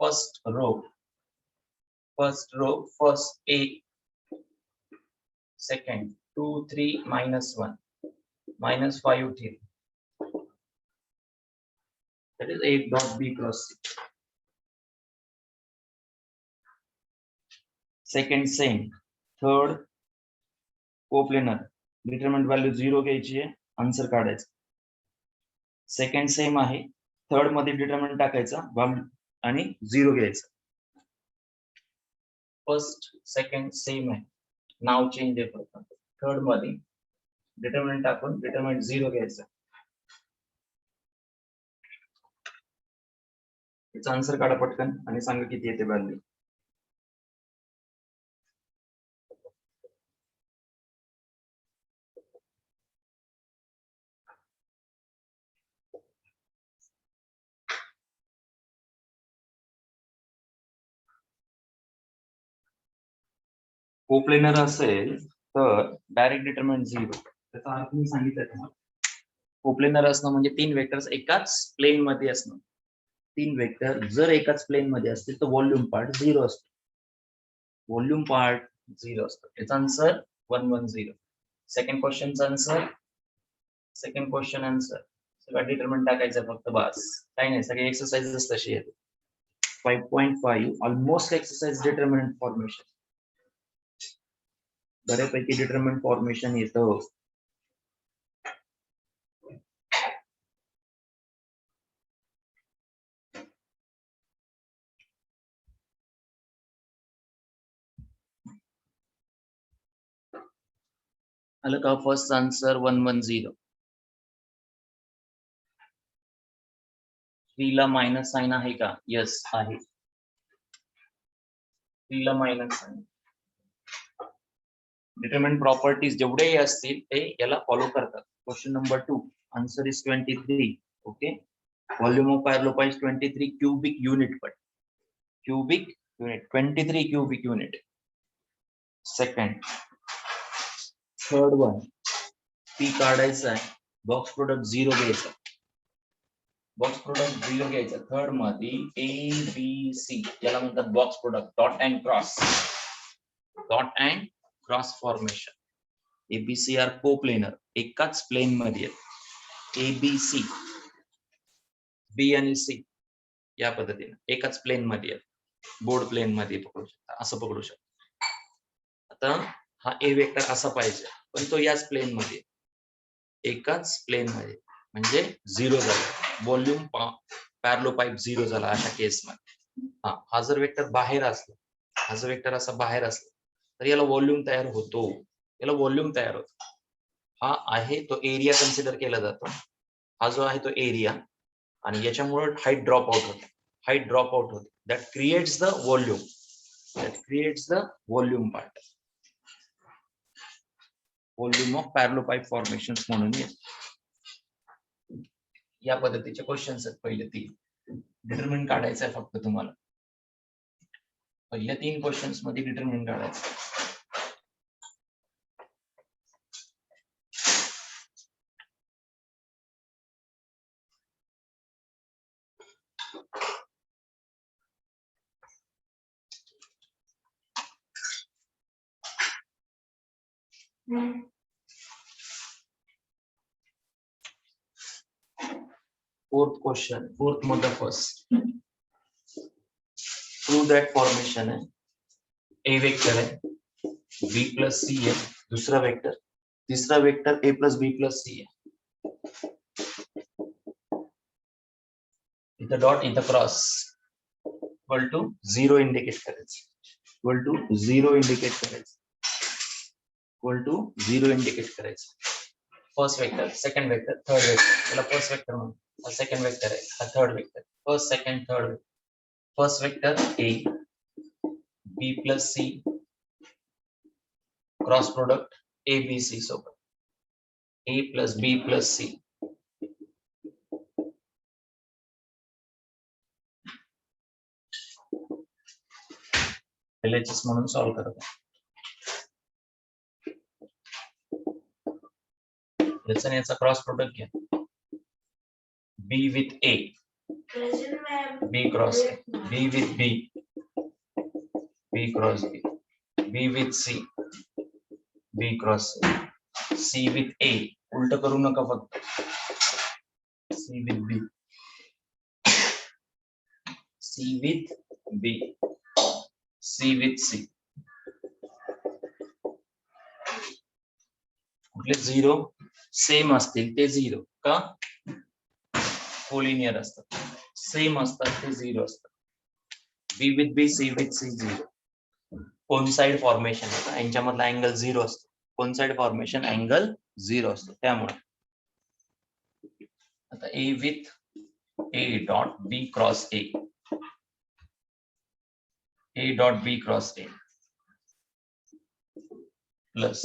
first row first A, second 2 3 minus 1 minus 5 3. That is A dot B cross C. Second same. Third coplanar. Determinant value 0 घ्यायची आहे, answer काढायचं. Second same आहे, third मध्ये determinant टाकायचा आणि 0 घ्यायचं. फर्स्ट सेकंड सेम आहे, नाव चेंज आहे फक्त. थर्ड मध्ये डिटरमिनंट टाकून डिटरमिनंट 0 घ्यायचं. याचा आन्सर काढा पटकन आणि सांगा किती येते व्हॅल्यू. कोप्लेनर असेल तर डायरेक्ट डिटरमिनंट 0. त्याचा अर्थ मी सांगितलं तुम्हाला. कोप्लेनर असणं म्हणजे 3 वेक्टर्स एकाच प्लेन मध्ये असणं. 3 वेक्टर जर एकाच प्लेन मध्ये असतील तर व्हॉल्यूम पार्ट 0 असतो. व्हॉल्यूम पार्ट 0 असतो. याचा आन्सर 110. सेकंड क्वेश्चनचा आन्सर, सेकंड क्वेश्चन आन्सर सगळं डिटरमिनंट टाकायचं फक्त, बस काही नाही. सगळे एक्सरसाइजेस तशी आहेत. 5.5 ऑलमोस्ट एक्सरसाइज डिटर्मिनंट फॉर्मेशन. बऱ्यापैकी डिटर्मिनंट फॉर्मेशन येतं. आलं का? First answer 110. 3 ला मायनस साइन आहे का? यस आहे. 3 ला मायनस साइन. डिटरमिनंट प्रॉपर्टीज जेवढेही असतील ते याला फॉलो करतात. Question number 2 answer is 23. Okay. Volume of parallelepiped 23 cubic unit, but cubic unit 23 cubic unit. Second, third one, P काढायचा आहे, बॉक्स प्रोडक्ट 0 घ्यायचा. बॉक्स प्रोडक्ट 0 घ्यायचा. थर्ड मध्ये ABC याला म्हणतात box product. Dot and cross, dot and cross formation. ABC are coplanar, एकाच plane मध्ये आहेत. ABC B आणि C या पद्धतीने एकाच प्लेन मध्ये आहेत. बोर्ड प्लेन मध्ये पकडू शकता, असं पकडू शकता. आता हा ए वेक्टर असा पाहिजे, पण तो याच प्लेन मध्ये, एकाच प्लेन मध्ये, म्हणजे 0 झाला. व्हॉल्यूम पॅरलो पाईप 0 झाला अशा केस मध्ये. हा जर वेक्टर बाहेर असला, हा जर वेक्टर असा बाहेर असला, तर याला व्हॉल्यूम तयार होतो. याला व्हॉल्यूम तयार होतो. हा आहे तो एरिया कन्सिडर केला जातो. हा जो आहे तो एरिया, आणि याच्यामुळे हाईट ड्रॉप आउट होते. हाईट ड्रॉप आउट होते. That creates the volume. That creates the volume part. Volume of parallel pipe formations म्हणून येते. या पद्धतीचे क्वेश्चन्स आहेत. पहिले 3 डिटरमिनंट काढायचं आहे फक्त तुम्हाला. पहिल्या 3 क्वेश्चन्स मध्ये डिटरमिनंट काढायचं. Fourth question, fourth मध्ये first. Prove that formation है. A वेक्टर है, B plus C है, दूसरा वेक्टर, तीसरा vector A plus B plus C है. इथं डॉट, इथं क्रॉस, इक्वल टू 0 इंडिकेट करायचं. इक्वल टू 0 इंडिकेट करायचं. इक्वल टू 0 इंडिकेट करायचं. First vector, second vector, third vector. याला फर्स्ट वेक्टर म्हणून, हा सेकंड वेक्टर आहे, हा third vector. First, second, third. First vector A, B plus C, cross product ABC सोबत. A plus B plus C. LHS म्हणून solve करत. याचा याचा क्रॉस प्रोडक्ट घ्या. B with A, B cross A. B with B, B cross B. B with C, B cross C. C with A, उलट करू नका फक्त. C with B, C with B, C with C. कुठले 0 same असतील ते 0 का? Collinear असतात. Same असतात ते 0 असतात. B with B, C with C 0. Coincide formation होतं, यांच्यामधला अँगल 0 असतो. कोइन्साइड फॉर्मेशन अँगल 0 असतो. त्यामुळे आता A with A dot B cross A, A dot B cross A plus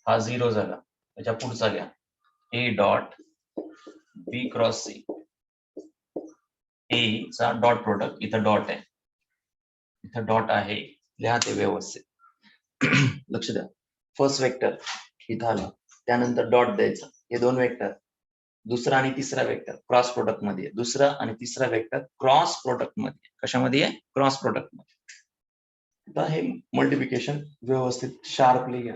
हा 0 झाला, त्याच्या पुढचा घ्या. A dot B cross C. A चा डॉट प्रोडक्ट, इथं डॉट आहे, इथं डॉट आहे, लिहा ते व्यवस्थित. लक्ष द्या. फर्स्ट वेक्टर इथं आला, त्यानंतर डॉट द्यायचा. हे 2 वेक्टर, दुसरा आणि तिसरा वेक्टर क्रॉस प्रोडक्ट मध्ये. दुसरा आणि तिसरा वेक्टर क्रॉस प्रोडक्ट मध्ये. कशामध्ये आहे? क्रॉस प्रोडक्ट मध्ये. आता हे मल्टिप्लिकेशन व्यवस्थित शार्पली घ्या.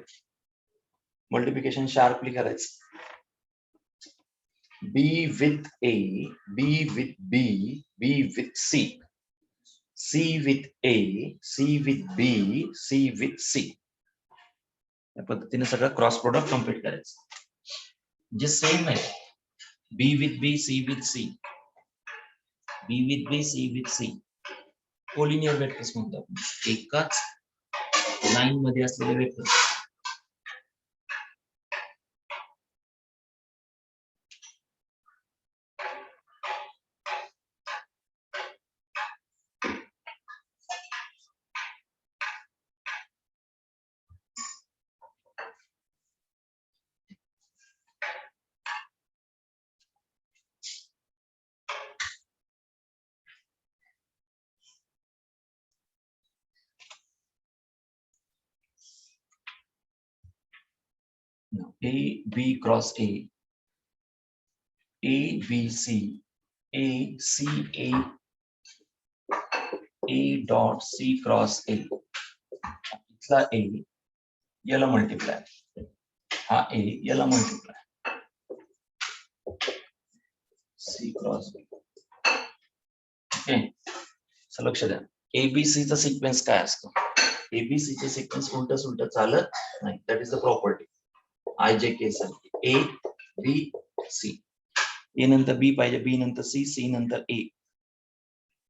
मल्टिप्लिकेशन शार्पली करायचं. B with A, B with B, B with C. C with A, C with B, C with C. या पद्धतीने सगळं क्रॉस प्रोडक्ट कम्प्लीट करायचं. जे सेम आहे B with B, C with C, B with B, C with C, collinear vectors म्हणतात. एकाच line मध्ये असलेले vector. A B cross A, A B C, A C A, A dot C cross A. इथला A याला multiply, हा A याला multiply, C cross B. Okay, लक्ष द्या. ABC चा सिक्वेन्स काय असतो? ABC चे सिक्वेन्स उलट सुलट चालत नाही. That is the property. IJK साठी A B C, A नंतर B पाहिजे, B नंतर C, C नंतर A.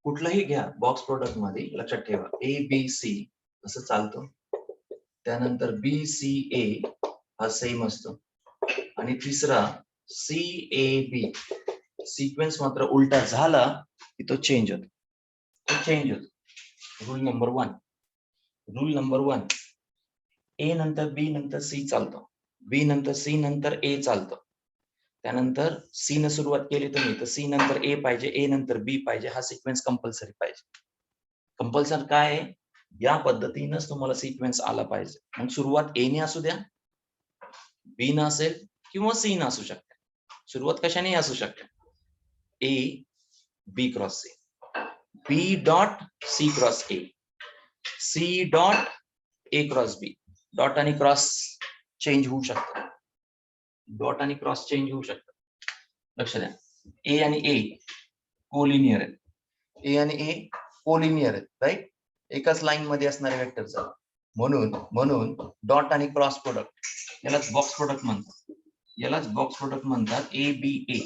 कुठलाही घ्या बॉक्स प्रोडक्ट मध्ये, लक्षात ठेवा A B C असं चालतं. त्यानंतर B C A हा सेम असतो, आणि तिसरा C A B सिक्वेन्स मात्र उलटा झाला की तो चेंज होतो. तो चेंज होतो. Rule number 1. Rule number 1, A नंतर B नंतर C चालतं, B नंतर C नंतर A चालतं. त्यानंतर C न सुरुवात केली तुम्ही तर C नंतर A पाहिजे, A नंतर B पाहिजे. हा सिक्वेन्स कंपल्सरी पाहिजे. कंपल्सरी काय आहे? या पद्धतीनंच तुम्हाला सिक्वेन्स आला पाहिजे. मग सुरुवात A ने असू द्या, B न असेल किंवा C न असू शकते. सुरुवात कशाने असू शकते? A B cross C, B dot C cross A, C dot A cross B. Dot आणि क्रॉस चेंज होऊ शकतात. डॉट आणि क्रॉस चेंज होऊ शकतात. लक्ष द्या. ए आणि ए कोलिनियर आहेत. ए आणि ए कोलिनियर आहेत, राईट? एकाच लाईन मध्ये असणारे वेक्टरचा. म्हणून डॉट आणि क्रॉस प्रोडक्ट यालाच बॉक्स प्रोडक्ट म्हणतात. यालाच बॉक्स प्रोडक्ट म्हणतात. ए बी ए.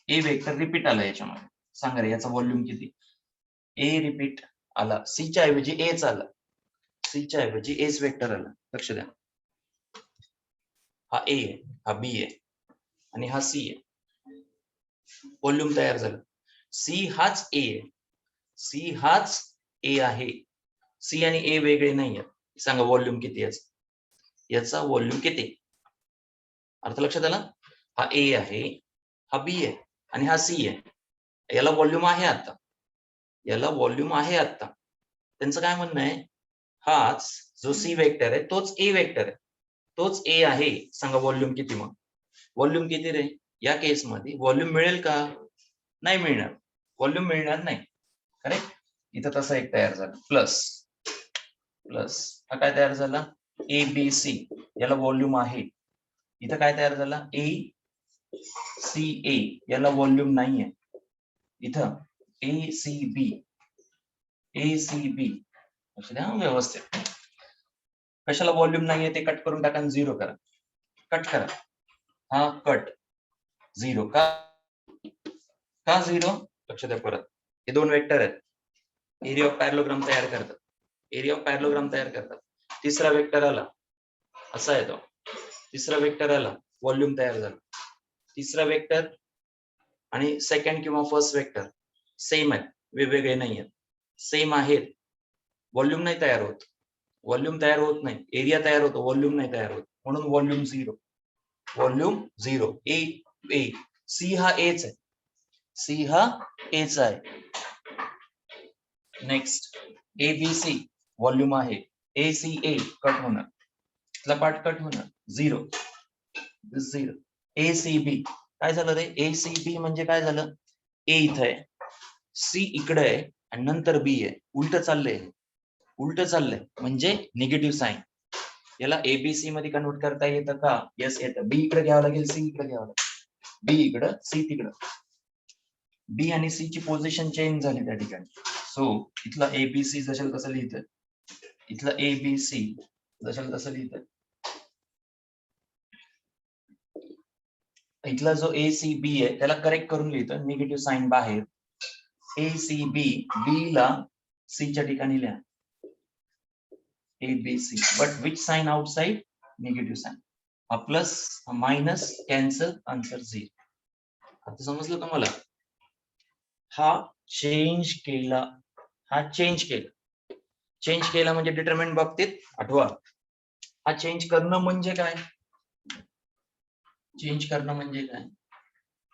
ए वेक्टर रिपीट आला याच्यामध्ये. सांगा रे याचा व्हॉल्यूम किती? ए रिपीट आला. सी च्या ऐवजी एच आला. सी च्या ऐवजी एच वेक्टर आला. लक्ष द्या. हा ए आहे, हा बी आहे आणि हा सी आहे. व्हॉल्यूम तयार झालं. सी हाच ए आहे, सी हाच ए आहे. सी आणि ए वेगळे नाही आहेत. सांगा व्हॉल्यूम किती याचा? याचा व्हॉल्यूम किती? अर्थ लक्षात आला? हा ए आहे, हा बी आहे आणि हा सी आहे. याला व्हॉल्यूम आहे आता, याला व्हॉल्यूम आहे आता. त्यांचं काय म्हणणं आहे? हाच जो सी वेक्टर आहे तोच ए वेक्टर आहे, तोच ए आहे. सांगा व्हॉल्यूम किती? मग व्हॉल्यूम किती रे? या केस मध्ये व्हॉल्यूम मिळेल का? नाही मिळणार. व्हॉल्यूम मिळणार नाही. करेक्ट? इथं तसा एक तयार झाला. प्लस प्लस हा काय तयार झाला? ए बी सी. याला व्हॉल्यूम आहे. इथं काय तयार झाला? ए सी ए. याला व्हॉल्यूम नाहीये. इथं ए C B, A C B. व्यवस्थित. कशाला व्हॉल्यूम नाहीये ते कट करून टाका, 0 करा. कट करा. हा कट 0 का? का 0? लक्ष द्या परत. हे दोन वेक्टर आहेत. एरिया ऑफ पॅरलोग्राम तयार करतात. एरिया ऑफ पॅरलोग्राम तयार करतात. तिसरा वेक्टर आला, असा येतो. तिसरा वेक्टर आला, व्हॉल्यूम तयार झाला. तिसरा वेक्टर आणि सेकंड किंवा फर्स्ट वेक्टर सेम आहेत, वेगवेगळे नाही आहेत. सेम आहेत, व्हॉल्यूम नाही तयार होत. व्हॉल्यूम तयार होत नाही. एरिया तयार होतो, व्हॉल्यूम नाही तयार होत. म्हणून volume 0. Volume 0. A A. C हा एच आहे, सी हा एच आहे. Next A B C volume आहे. ए सी ए कट होणार, इथला पार्ट कट होणार. 0 0. ए सी बी काय झालं रे? ए सी बी म्हणजे काय झालं? ए इथं आहे, सी इकडे आहे आणि नंतर बी आहे. उलट चाललंय, उलट चाललंय म्हणजे निगेटिव्ह साइन. याला एबीसी मध्ये कन्वर्ट करता येतं का? येस येतं. बी इकडे घ्यावं लागेल, सी इकडे घ्यावं लागेल. बी इकडं, सी तिकडं. बी आणि सी ची पोझिशन चेंज झाली त्या ठिकाणी. सो इथला एबीसी जशाल तसं लिहितं, इथला एबीसी जशाल तसं लिहितं, इथला जो एसीबी आहे त्याला करेक्ट करून लिहितं, निगेटिव्ह साईन बाहेर. एसीबी, बी ला सी च्या ठिकाणी लिहा ABC, but which sign outside? Negative sign. हा प्लस मायनस कॅन्सल, आन्सर 0. आता समजलं तुम्हाला? हा चेंज केला, हा चेंज केला. चेंज केला म्हणजे डिटरमिनंट बाबतीत आठवा, हा चेंज करणं म्हणजे काय? चेंज करणं म्हणजे काय?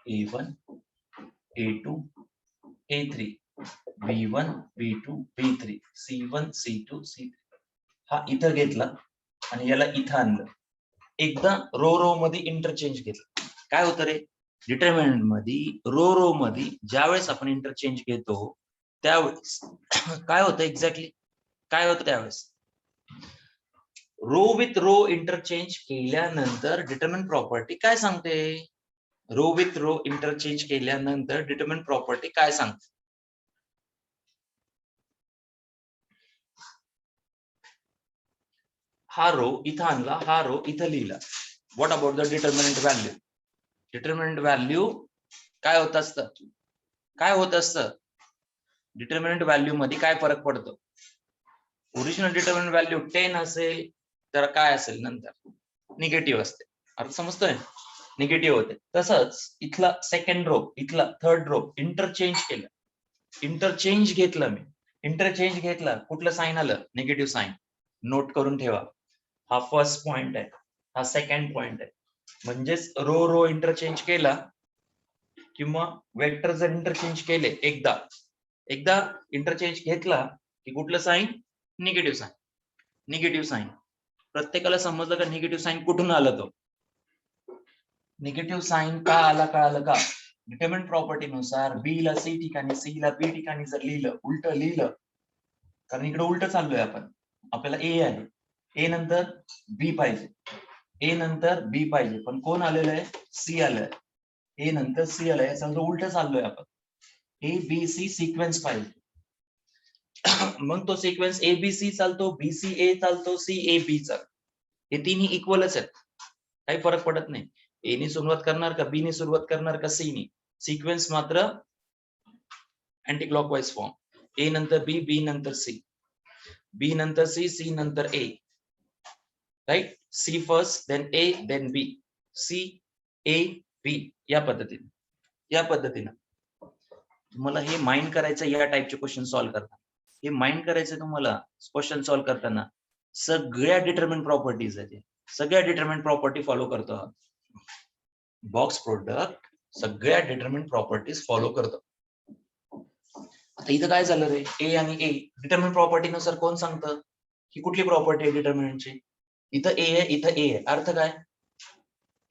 A1, A2, A3, B1, B2, B3, C1, C2, C3. हा इथं घेतला आणि याला इथं आणलं. एकदा रो मध्ये इंटरचेंज घेतलं. काय होतं रे? डिटरमिनंट मध्ये रो मध्ये ज्यावेळेस आपण इंटरचेंज घेतो त्यावेळेस काय होतं एक्झॅक्टली? काय होतं त्यावेळेस? रो विथ रो इंटरचेंज केल्यानंतर डिटरमिनंट प्रॉपर्टी काय सांगते? रो विथ रो इंटरचेंज केल्यानंतर डिटरमिनंट प्रॉपर्टी काय सांगते? हा रो इथं आणला, हा रो इथं लिहिला. What about the determinant value? Determinant value काय होत असतं? काय होत असतं? डिटरमिनंट व्हॅल्यू मध्ये काय फरक पडतो? ओरिजिनल डिटरमिनंट व्हॅल्यू 10 असेल तर काय असेल नंतर? निगेटिव्ह असते. अर्थ समजतोय? निगेटिव्ह होते. तसंच इथला सेकंड रो, इथला थर्ड रो इंटरचेंज केलं. इंटरचेंज घेतलं मी, इंटरचेंज घेतला, कुठलं साइन आलं? Negative sign. नोट करून ठेवा. हा फर्स्ट पॉइंट आहे, हा सेकंड पॉइंट आहे. म्हणजेच रो इंटरचेंज केला किंवा वेक्टर जर इंटरचेंज केले एकदा इंटरचेंज घेतला की कुठलं sign? Negative sign. Negative sign. प्रत्येकाला समजलं का निगेटिव्ह साइन कुठून आलं? तो निगेटिव्ह साइन का आला कळालं का? डिटरमिनंट प्रॉपर्टी नुसार बी ला सी ठिकाणी, सी ला बी ठिकाणी जर लिहिलं, उलट लिहिलं, कारण इकडे उलट चाललोय आपण, आपल्याला ए आहे, ए नंतर बी पाहिजे, ए नंतर बी पाहिजे, पण कोण आलेलं आहे? सी आलंय. ए नंतर सी आलंय, याचा उलट चाललोय आपण. ए बी सी सिक्वेन्स पाहिजे. मग तो सिक्वेन्स ए बी सी चालतो, बी सी ए चालतो, सी ए बी चालतो. हे तिन्ही इक्वलच आहेत, काही फरक पडत नाही. ए नी सुरुवात करणार का, बी नी सुरुवात करणार का, सी नी. सिक्वेन्स मात्र अँटी क्लॉकवाईज फॉर्म. ए नंतर बी, बी नंतर सी, बी नंतर सी, सी नंतर A. Right? C first, then A, then B, C A B. या पद्धतीनं तुम्हाला हे माइंड करायचं. या टाइपचे क्वेश्चन सॉल्व्ह करताना हे माइंड करायचं तुम्हाला. क्वेश्चन सॉल्व्ह करताना सगळ्या डिटरमिनंट प्रॉपर्टीज आहेत, सगळ्या डिटरमिनंट प्रॉपर्टी फॉलो करतो. बॉक्स प्रोडक्ट सगळ्या डिटरमिनंट प्रॉपर्टीज फॉलो करतो. आता इथं काय झालं रे? ए आणि ए डिटरमिनंट प्रॉपर्टी नुसार कोण सांगतं की कुठली प्रॉपर्टी आहे डिटरमिनंटची? इथं ए आहे, इथं ए आहे. अर्थ काय?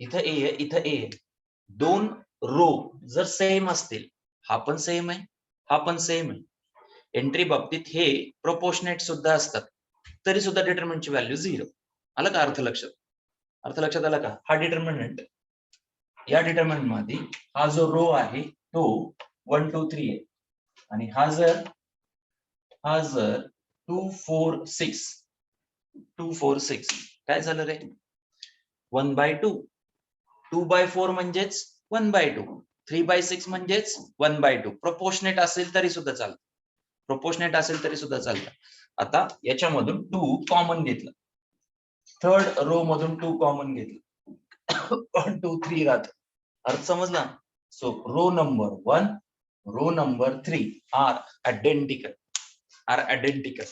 इथं ए आहे, इथं ए आहे. दोन रो जर सेम असतील, हा पण सेम आहे, हा पण सेम आहे, एंट्री बाबतीत हे प्रोपोर्शनेट सुद्धा असतात, तरी सुद्धा डिटरमिनंटची व्हॅल्यू 0. आलं का अर्थ लक्षात? अर्थ लक्षात आला का? हा डिटरमिनंट, या डिटरमिनंट मध्ये हा जो रो आहे तो 1 2 3 आहे, आणि हा जर 2 4 6 काय झालं रे? 1/2. 2/4 म्हणजेच 1/2. 3/6 म्हणजेच 1/2. प्रोपोर्शनेट असेल तरी सुद्धा चालतं, प्रोपोर्शनेट असेल तरी सुद्धा चालतं. आता याच्यामधून 2 कॉमन घेतलं, थर्ड रो मधून 2 कॉमन घेतलं, 1 2 3 राहत. अर्थ समजला? So row number 1, row number 3 are identical,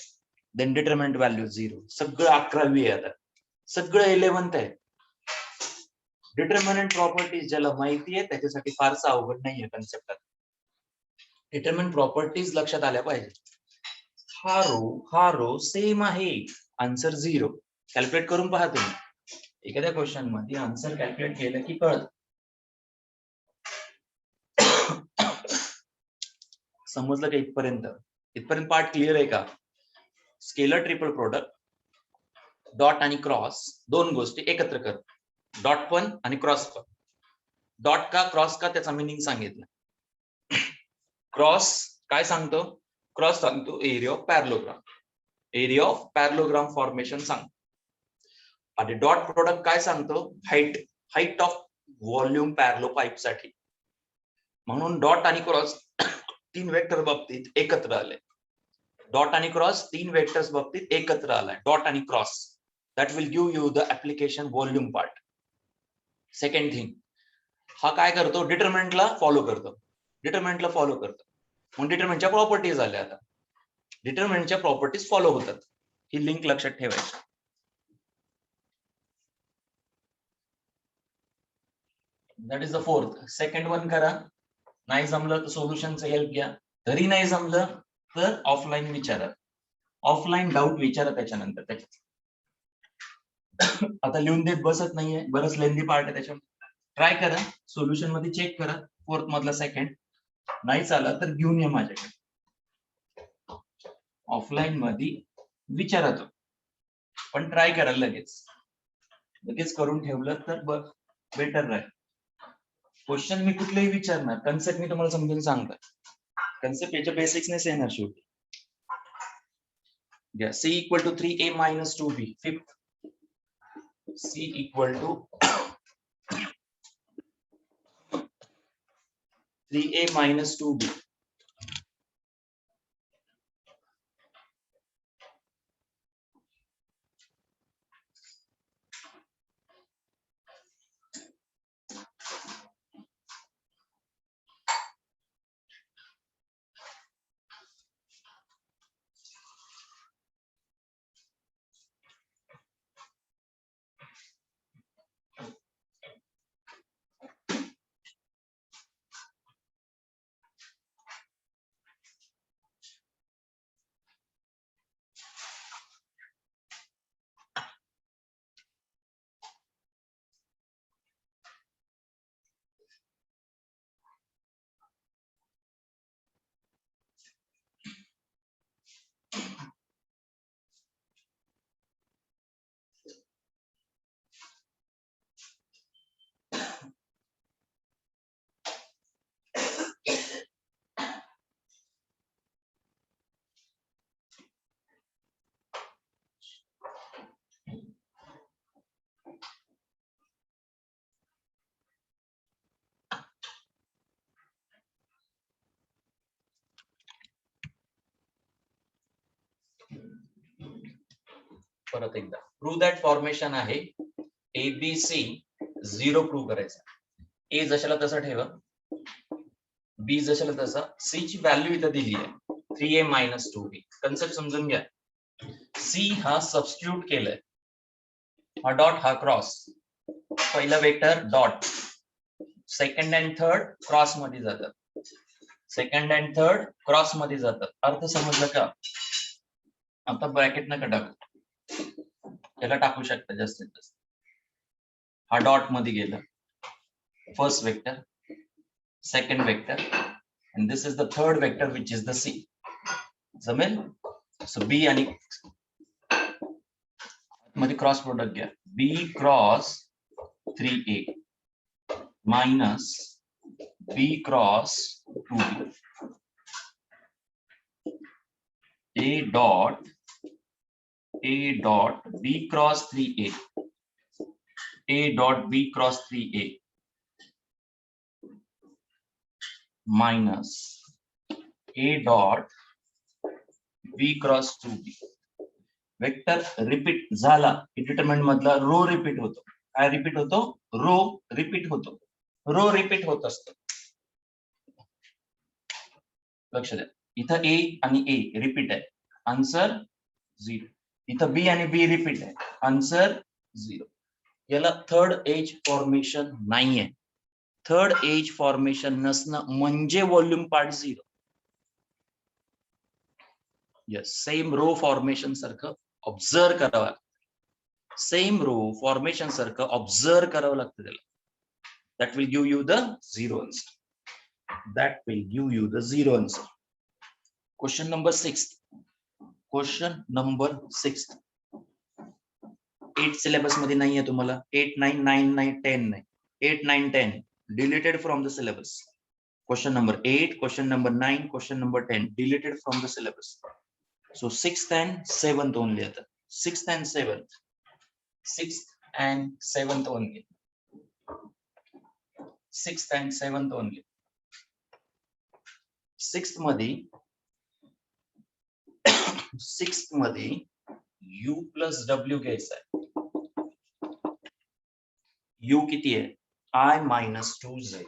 then determinant value 0. सगळं 11वी आहे, आता सगळं 11th आहे. डिटरमिनंट प्रॉपर्टीज ज्याला माहिती आहे त्याच्यासाठी फारसा अवघड नाहीये कन्सेप्ट. डिटरमिनंट प्रॉपर्टीज लक्षात आल्या पाहिजे. हा रो सेम आहे, आन्सर 0. कॅल्क्युलेट करून पहा तुम्ही. एखाद्या क्वेश्चन मध्ये आन्सर कॅल्क्युलेट केलं की कळत. समजलं का इथपर्यंत? इथपर्यंत पार्ट क्लिअर आहे का? स्केलर ट्रिपल प्रोडक्ट, डॉट आणि क्रॉस दोन गोष्टी एकत्र कर. डॉट पण आणि क्रॉस पण. डॉट का क्रॉस का त्याचा मिनिंग सांगितलं. क्रॉस काय सांगतो? क्रॉस सांगतो area of parallelogram. Area of parallelogram formation सांग. आणि डॉट प्रोडक्ट काय सांगतो? हाईट ऑफ व्हॉल्यूम पॅरलो पाईप साठी. म्हणून डॉट आणि क्रॉस 3 वेक्टर बाबतीत एकत्र आले. डॉट आणि क्रॉस 3 वेक्टर्स बाबतीत एकत्र आलाय. डॉट आणि cross. That will give you the application volume part. Second thing, हा काय करतो? डिटरमिनंटला फॉलो करतो. म्हणून डिटरमिनंटच्या प्रॉपर्टीज आल्या. आता डिटरमिनंटच्या प्रॉपर्टीज फॉलो होतात. ही लिंक लक्षात ठेवायची. That is the fourth. Second one करा. नाही जमलं तर सोल्युशनचं हेल्प घ्या. तरी नाही जमलं तर ऑफलाईन विचारा. ऑफलाईन डाऊट विचारा त्याच्यानंतर. आता लिहून देत बसत नाहीये, बरंच लेंदी पार्ट आहे त्याच्यामध्ये. ट्राय करा, सोल्युशन मध्ये चेक करा. फोर्थ मधला सेकंड नाही चाला तर घेऊन या माझ्याकडे. ऑफलाईन मध्ये विचारा तो, पण ट्राय करा. लगेच करून ठेवलं तर बेटर राहील. क्वेश्चन मी कुठलेही विचारणार, कन्सेप्ट मी तुम्हाला समजून सांगतो. कन्सेप्ट याच्या बेसिक्सनेच येणार शेवटी. C equal to 3A minus 2B. Fifth, C equal to 3A minus 2B. परत एकदा प्रूव्ह दॅट फॉर्मेशन आहे. ABC 0 प्रूव्ह करायचा. A जशाला तसा ठेवा, B जशाला तसा. C ची व्हॅल्यू इथं दिली आहे 3A minus 2B. कन्सेप्ट समजून घ्या. C हा सबस्टिट्यूट केलाय. हा डॉट हा क्रॉस. पहिला vector dot, second and third cross मध्ये जातात. सेकंड अँड थर्ड क्रॉस मध्ये जातात. अर्थ समजलं का? आता ब्रॅकेट नका टाकू, त्याला टाकू शकता जास्तीत जास्त. हा डॉट मध्ये गेला. First vector, second vector, and this is the third vector which is the C. जमेल? So B आणि मध्ये क्रॉस प्रोडक्ट घ्या. B cross 3A minus B cross 2B. A dot B cross 3A. A dot B cross 3A minus A dot B cross 2B. Vector repeat झाला की determinant मधला row repeat होतो. काय repeat होतो? Row repeat होतो. Row repeat होत असतो. लक्ष द्या. इथं A आणि A रिपीट आहे. आन्सर 0. इथं B आणि B रिपीट आहे. आन्सर 0. याला थर्ड एज फॉर्मेशन नाहीये. थर्ड एज फॉर्मेशन नसणं म्हणजे volume part 0. Yes, same row formation सारखं ऑब्झर्व करावं लागतं. सेम रो फॉर्मेशन सारखं ऑब्झर्व करावं लागतं त्याला. That will give you the 0 answer. That will give you the 0 answer. Question number 6. Question number 6. 8 syllabus मध्ये नाहीये तुम्हाला. 8, 9, 9, 9, 10 नाही. 8, 9, 10 deleted from the syllabus. Question number 8, question number 9, question number 10 deleted from the syllabus. So 6th and 7th only आता. 6th and 7th. 6th and 7th only. 6th and 7th only. 6th मध्ये u plus w घ्यायचा आहे. u किती आहे? I minus 2j.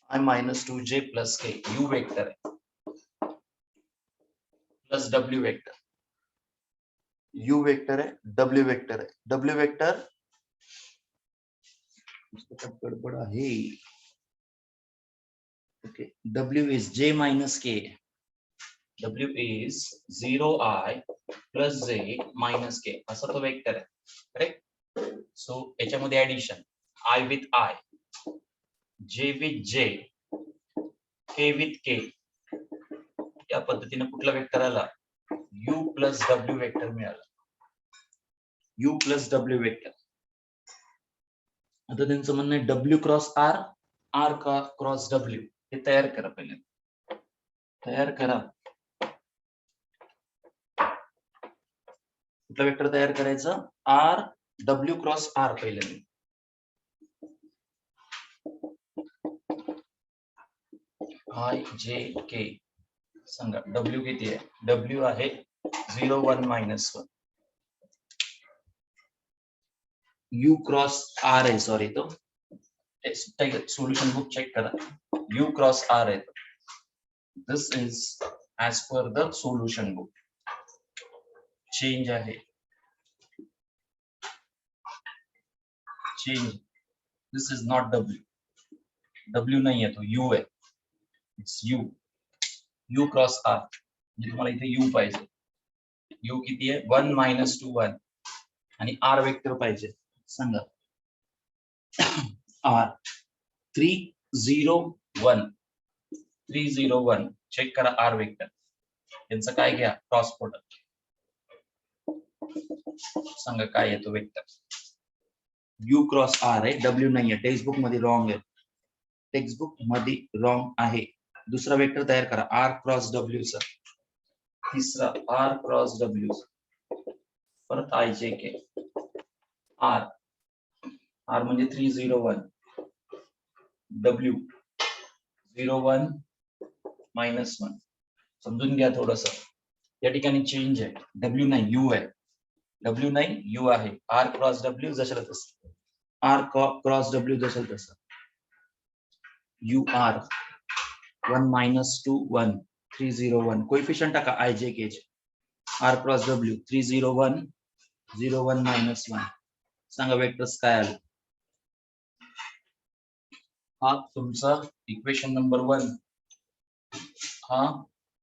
I minus 2j plus k. u vector आहे plus w vector. u vector है, w vector है. w vector गड़बड़ है. Okay, w is j minus k. w is 0i plus j minus k. असा तो vector है. Correct. So याच्यामध्ये addition i with i, j with j, k with k. या पद्धतीने कुठला वेक्टर आला? u plus w वेक्टर मिळाला. u plus w vector. आता त्यांचं म्हणणं आहे w cross r, r cross w. हे तयार करा पहिले. तयार करा. कुठला वेक्टर तयार करायचा? r w क्रॉस r पहिले. i j k. सांगा w किती आहे? w आहे 0 1 minus 1. u क्रॉस r आहे. सॉरी, तो सोल्यूशन बुक चेक करा. u क्रॉस r आहे. This is as per the solution book. Change आहे. Change. This is not w. w नाही आहे, तो u आहे. It's u. u cross r. तुम्हाला इथे u पाहिजे. u किती आहे? 1 minus 2 1. आणि r वेक्टर पाहिजे. सांगा. r 3 0 1. 3 0 1. चेक करा r वेक्टर. यांचं काय घ्या? Cross product. सांगा काय येतो वेक्टर? u क्रॉस r आहे, w नाही आहे. टेक्स्ट बुक मध्ये रॉंग आहे. टेक्स्ट बुक मध्ये रॉंग आहे. दूसरा वेक्टर तयार करा r क्रॉस w चा. तीसरा r क्रॉस w चा. परत i j k. r म्हणजे 3 0 1. w 0 1 minus 1. समजून घ्या थोडस. या ठिकाणी चेंज आहे. w नाही, u आहे. w नाही, u आहे. r क्रॉस w जशाला तसं. r क्रॉस w जशाला तसं. u r 1 minus 2 1. 3 0 1. कोएफिशिएंट टाका i j k. r cross w 3 0 1 0 1 minus 1. सांगा वेक्टर्स काय आले? हा तुमचा इक्वेशन नंबर 1. हा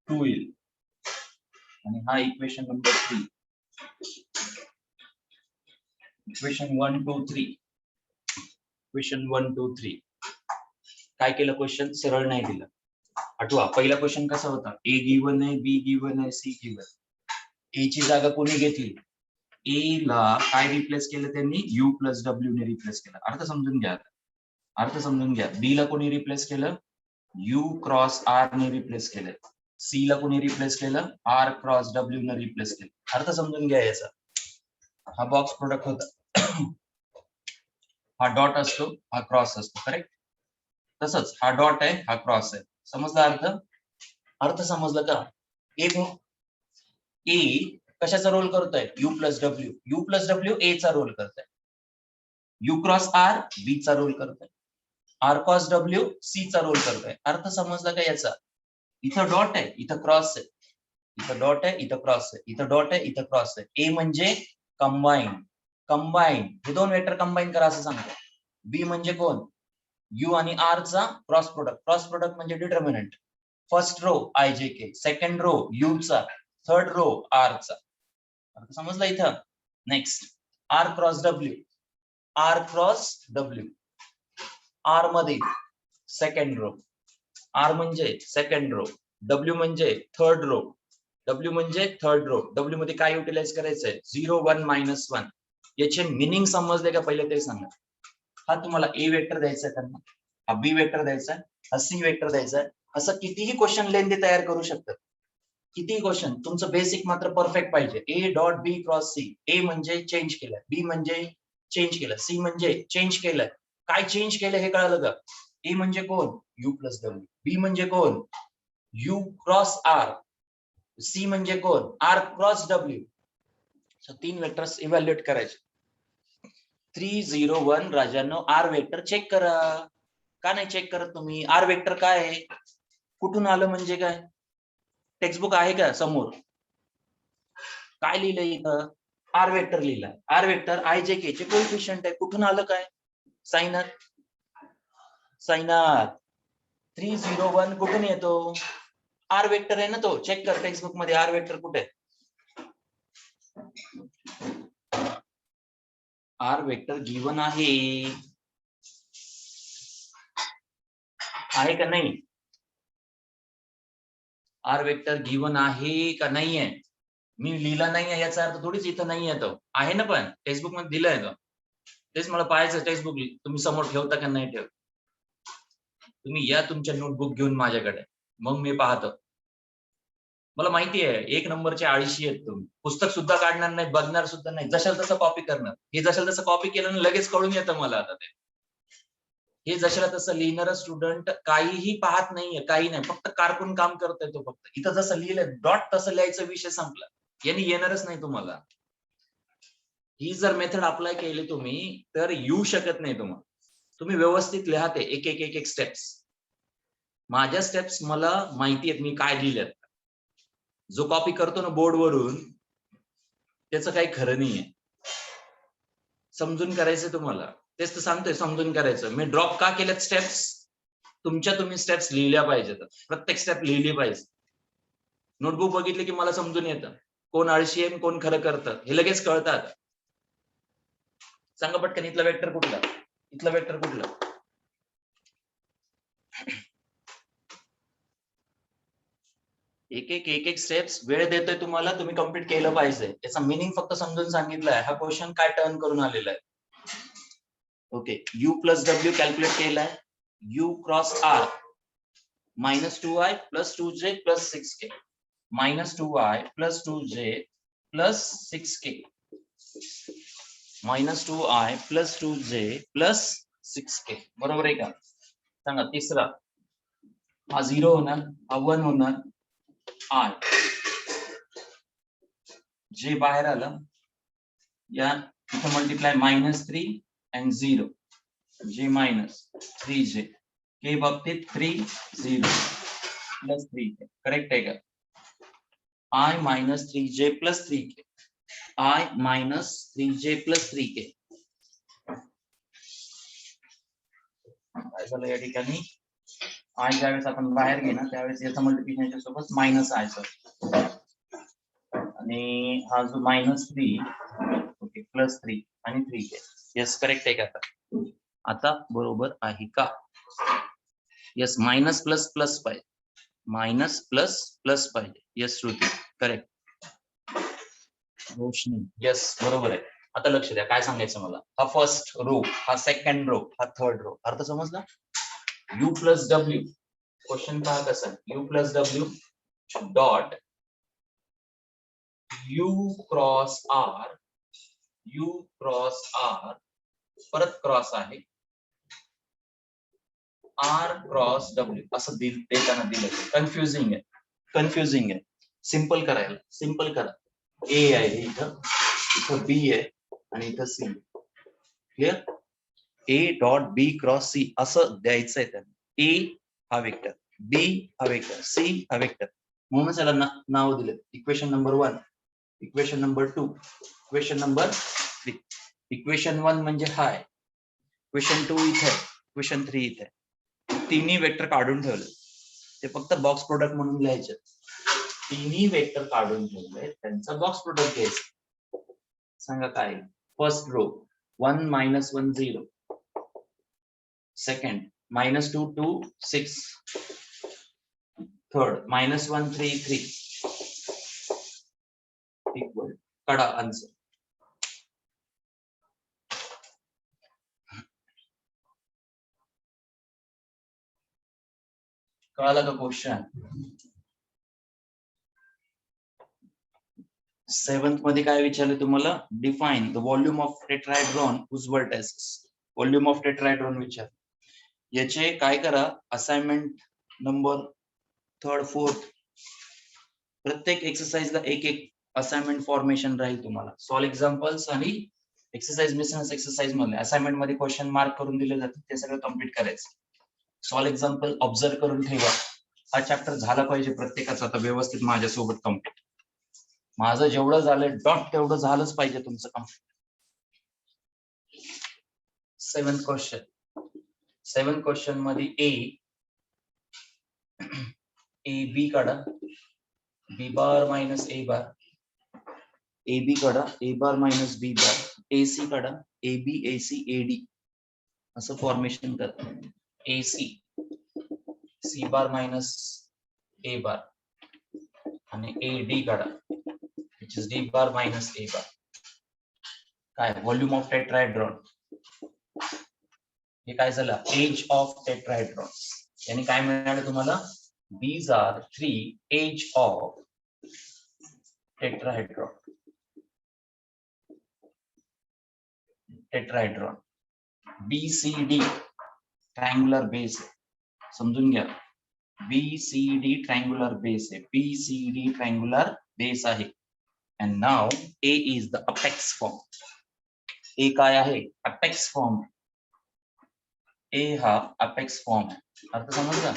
2 येईल. आणि हा इक्वेशन नंबर 3. इक्वेशन 1 2 3. इक्वेशन 1 2 3. काय केलं? क्वेश्चन सरळ नाही दिलं. आठवा, पहिला क्वेश्चन कसा होता? ए गिवन आहे, बी गिवन आहे, सी गिवन. ए ची जागा कोणी घेतली? ए ला काय रिप्लेस केलं त्यांनी? u प्लस w ने रिप्लेस केलं. अर्थ समजून घ्या. अर्थ समजून घ्या. बी ला कोणी रिप्लेस केलं? u क्रॉस r ने रिप्लेस केलं. सी ला कोणी रिप्लेस केलं? r क्रॉस w ने रिप्लेस केलं. अर्थ समजून घ्या याचा. हा बॉक्स प्रोडक्ट होता. हा डॉट असतो, हा क्रॉस असतो. करेक्ट. तसंच हा डॉट आहे, हा क्रॉस आहे. समजला अर्थ? अर्थ समजला का? ए कशाचा रोल करतोय? u plus w. u plus w ए चा रोल करतोय. u क्रॉस r b चा रोल करतोय. r क्रॉस w c चा रोल करतोय. अर्थ समजला का याचा? इथं डॉट आहे, इथं क्रॉस आहे. इथं डॉट आहे, इथं क्रॉस आहे. इथं डॉट आहे, इथं क्रॉस आहे. ए म्हणजे कंबाईन. कंबाईन हे दोन वेक्टर कंबाईन करा असं सांगतो. बी म्हणजे कोण? u आणि r चा क्रॉस प्रोडक्ट. क्रॉस प्रोडक्ट म्हणजे determinant. First row i j k, second row u चा, थर्ड रो r चा. समजलं इथं? Next r cross w. r cross w. r मध्ये सेकंड रो. r म्हणजे सेकंड रो. w म्हणजे third row. w म्हणजे third row. w मध्ये काय युटिलाइज करायचंय? 0 1 minus 1. याचे मिनिंग समजले का? पहिले ते सांगा. हा तुम्हाला ए वेक्टर द्यायचा त्यांना. हा बी वेक्टर द्यायचा आहे, हा सी वेक्टर द्यायचा आहे. असं कितीही क्वेश्चन लेंदी तयार करू शकतात, कितीही क्वेश्चन. तुमचं बेसिक मात्र परफेक्ट पाहिजे. A dot B cross C. A म्हणजे चेंज केलं, बी म्हणजे चेंज केलं, सी म्हणजे चेंज केलंय. काय चेंज केलं हे कळालं का? ए म्हणजे कोण? You plus W. बी म्हणजे कोण? You cross R. सी म्हणजे कोण? R cross W. तीन वेक्टर्स इव्हॅल्युएट करायचे. 301 राजांनो, आर वेक्टर चेक करा. का नाही चेक करत तुम्ही? आर वेक्टर काय आहे, कुठून आलं म्हणजे काय? टेक्स्टबुक आहे का समोर? काय लिहिलंय इथं? आर वेक्टर लिहिलंय. आर वेक्टर आय जे के चे कोएफिशियंट आहे. कुठून आलं काय? साइनर. साइनर 301 कुठून येतो? आर वेक्टर आहे ना तो. चेक कर टेक्स्टबुक मध्ये आर वेक्टर कुठे आहे? आर वेक्टर गिवन आहे का नाही? आर वेक्टर गिवन आहे का नाहीये? मी लिहिला नाहीये याचा अर्थ थोडीच इथं नाही येतो आहे ना, पण टेक्स्टबुक मध्ये दिलंय तो. तेच मला पाहायचं टेक्स्टबुक तुम्ही समोर ठेवता का नाही ठेवत. तुम्ही या तुमच्या नोटबुक घेऊन माझ्याकडे, मग मी पाहतो. मला माहिती आहे 1 नंबरचे आळशी आहेत तुम्ही. पुस्तक सुद्धा काढणार नाही, बघणार सुद्धा नाही, जशाल तसं कॉपी करणार. हे जशाल तसं कॉपी केलं ना लगेच कळून येतं मला आता ते. हे जशाला तसं लिहिणारा स्टुडंट काहीही पाहत नाहीये, काही नाही, फक्त कारकून काम करतोय तो. फक्त इथं जसं लिहिलंय डॉट तसं लिहायचा विषय संपला. यांनी येणारच नाही तुम्हाला. ही जर मेथड अप्लाय केली तुम्ही तर येऊ शकत नाही तुम्हाला. तुम्ही व्यवस्थित लिहा ते एक एक एक एक स्टेप्स. माझ्या स्टेप्स मला माहिती आहेत मी काय लिहिलेत. जो कॉपी करतो ना बोर्ड वरून त्याचं काही खरं नाहीये. समजून करायचं तुम्हाला. तेच तर सांगतोय समजून करायचं. मी ड्रॉप का केल्यात स्टेप्स? तुम्ही स्टेप्स लिहिल्या पाहिजेत. प्रत्येक स्टेप लिहिली पाहिजे. नोटबुक बघितली की मला समजून येतं कोण आळशी आहे कोण खरं करतं हे लगेच कळतं आता. सांगा पटकन इथला वेक्टर कुठला? इथला वेक्टर कुठला? एक एक स्टेप्स वेळ देतोय तुम्हाला, तुम्ही कम्प्लीट केलं पाहिजे. याचा मिनिंग फक्त समजून सांगितलंय. हा क्वेश्चन काय टर्न करून आलेला आहे. Okay, U plus W calculate केलाय. U cross R -2i plus 2j plus 6k. -2i plus 2j plus 6k. -2i plus 2j plus 6k. बरोबर आहे का? सांगा तिसरा. हा 0 होणार, हा 1 होणार. आय जे बाहेर आलं या इथं मल्टिप्लाय -3 and 0 जे -3j के बाबतीत 3 0 प्लस 3k. करेक्ट आहे का? I -3j plus 3k. I -3j plus 3k. काय झालं या ठिकाणी? आय ज्यावेळेस आपण बाहेर घेणार त्यावेळेस याचा मल्टिप्लिकेशन सोबत मायनस आयचं आणि हा जो -3 ओके प्लस 3 आणि 3k. येस करेक्ट आहे का? आता बरोबर आहे का? येस मायनस प्लस प्लस पाहिजे, मायनस प्लस प्लस पाहिजे. Yes Shruti correct. Roshni yes बरोबर आहे. आता लक्ष द्या काय सांगायचं मला. हा फर्स्ट रो, हा सेकंड रो, हा थर्ड रो. अर्थ समजला? U plus W. क्वेश्चन पहा कसा. U plus W dot U cross R. U cross R परत क्रॉस आहे आर क्रॉस डब्ल्यू असं देताना दिलं. कन्फ्युजिंग आहे, कन्फ्युजिंग आहे. सिंपल करायला, सिंपल करा. ए आहे इथं, इथं बी आहे आणि इथं C. Clear? A dot B cross C असं द्यायचंय त्यांना. ए हा वेक्टर, बी हा वेक्टर, सी हा वेक्टर. म्हणूनच याला नाव दिलं. Equation number 1, equation number 2, equation number 3. Equation 1 म्हणजे हाय, इक्वेशन 2 इथे, इक्वेशन 3 इथे. तिन्ही वेक्टर काढून ठेवले. ते फक्त बॉक्स प्रोडक्ट म्हणून लिहायचे. तिन्ही वेक्टर काढून ठेवले, त्यांचा बॉक्स प्रोडक्ट घ्यायचा. सांगा काय? First row 1 -1 0. Second -2 2 6. Third -1 3 3. Equal काढा आन्सर. कळालं का क्वेश्चन? 7th मध्ये काय विचारलं तुम्हाला? Define the volume of tetrahedron whose vertices. Volume of tetrahedron विचार. याचे काय करा, असाइनमेंट नंबर 3rd 4th प्रत्येक एक्सरसाइजला एक एक असाइनमेंट फॉर्मेशन राहील तुम्हाला. सॉल्व एक्झाम्पल्स आणि एक्सरसाइज मिसन्स एक्सरसाइज मध्ये असाइनमेंट मध्ये क्वेश्चन मार्क करून दिले जातात, ते सगळं कम्प्लीट करायचं. सॉल्व एक्झाम्पल ऑब्झर्व करून ठेवा. हा चॅप्टर झाला पाहिजे प्रत्येकाचा आता व्यवस्थित माझ्यासोबत कम्प्लीट. माझं जेवढं झालंय डॉट तेवढं झालंच पाहिजे तुमचं कम्प्लीट. 7th क्वेश्चन मध्ये ए बी काढा, B bar minus A bar, A B काढा, ए बार minus B bar, A C काढा, A B A C A D असं फॉर्मेशन करा. A C C bar minus A bar आणि A D काढा, which is d bar minus a bar. काय volume of tetrahedron. हे काय झालं? Edge of tetrahedron. यानी काय मिळालं तुम्हाला? These are 3 age of tetrahedron. BCD triangular base आहे. समजून घ्या. BCD triangular base आहे. BCD triangular base आहे. And now A is the apex form. A काय आहे? Apex form. A हा apex form आहे. अर्थ समजला?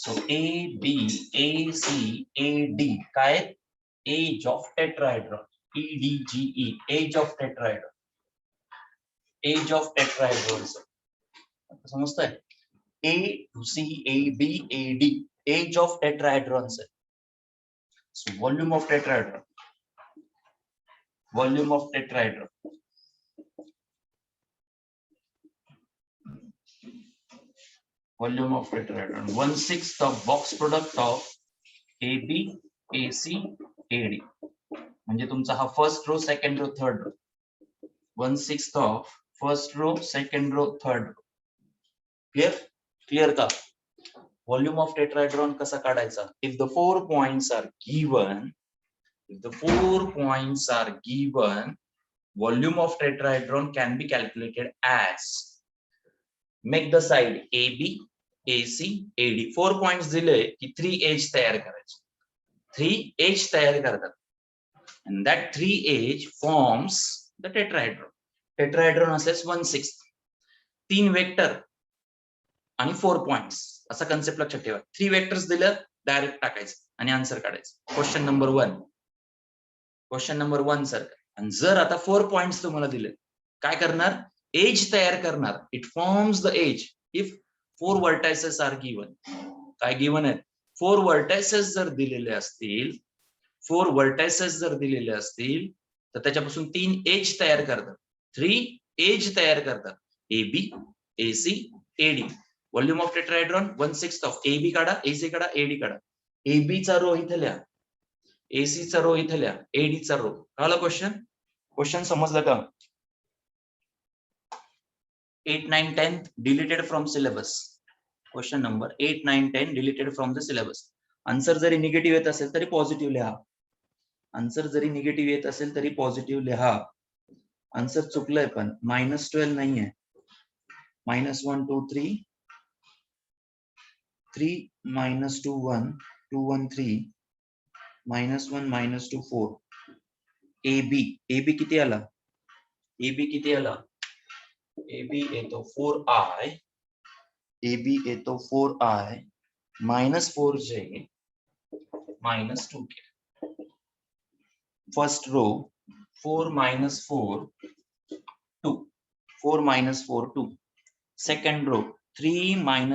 So A, B, A, C, A, D काय? Age of tetrahedron. EDGE. Age of tetrahedron. Age of tetrahedron. समजतंय? A to C, A, B, A, D. Age of tetrahedrons. So volume of tetrahedron. Volume of tetrahedron. Volume of tetrahedron. 1/6 of box product of AB, AC, AD. म्हणजे तुमचा हा first row, second row, third row. 1/6 of first row, second row, third row. Clear? Clear का? Volume of tetrahedron कसा काढायचा? If the 4 points are given, volume of tetrahedron can be calculated as, make the side AB, AC, AD. 4 points दिले की 3 edge तयार करायचे. 3 edge तयार करतात. And that 3 edge forms the tetrahedron. Tetrahedron असल्यास 1/6. 3 vector आणि 4 पॉइंट्स असा कन्सेप्ट लक्षात ठेवा. 3 वेक्टर्स दिलं डायरेक्ट टाकायचं आणि आन्सर काढायचं. Question number 1 sir. आणि जर आता 4 पॉइंट्स तुम्हाला दिले, काय करणार? एज तयार करणार. It forms the edge if 4 vertices are given. काय गिवन आहेत? 4 व्हर्टायसेस जर दिलेले असतील, 4 व्हर्टायसेस जर दिलेले असतील तर त्याच्यापासून 3 एज तयार करतात. 3 एज तयार करतात. AB, AC, AD. Volume of tetrahedron 1/6 of AB काढा, AC काढा, AD काढा. AB चा रो इथे लिहा, AC चा रो इथे लिहा, AD चा रो. कळलं क्वेश्चन समजलं का? 8, 9, 10 deleted from syllabus. Question number 8, 9, 10 deleted from the syllabus. Answer जरी निगेटिव्ह येत असेल तरी पॉझिटिव्ह लिहा. आन्सर जरी निगेटिव्ह येत असेल तरी पॉझिटिव्ह लिहा. आन्सर चुकलंय पण -12 नाहीये. -1, 2, 3, 3 -2, 1, 2, 1, 3, -1, -2, 4. AB किती आला? AB येतो 4I. AB येतो 4I -4J -2K. First row 4 - 4 2. 4 - 4 2. Second row 3 - 1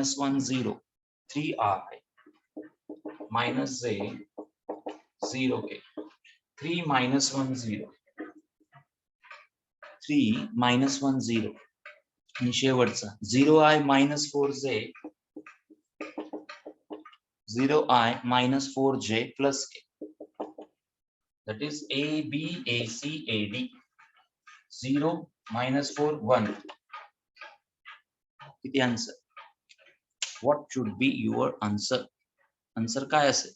0. 3I -J 0K. 3 - 1 0. 3 - 1 0. आणि शेवटचा 0I -4J 0I -4J plus K. That is AB, AC, AD. 0 -4 1. किती answer? What should be your answer? Answer काय असेल?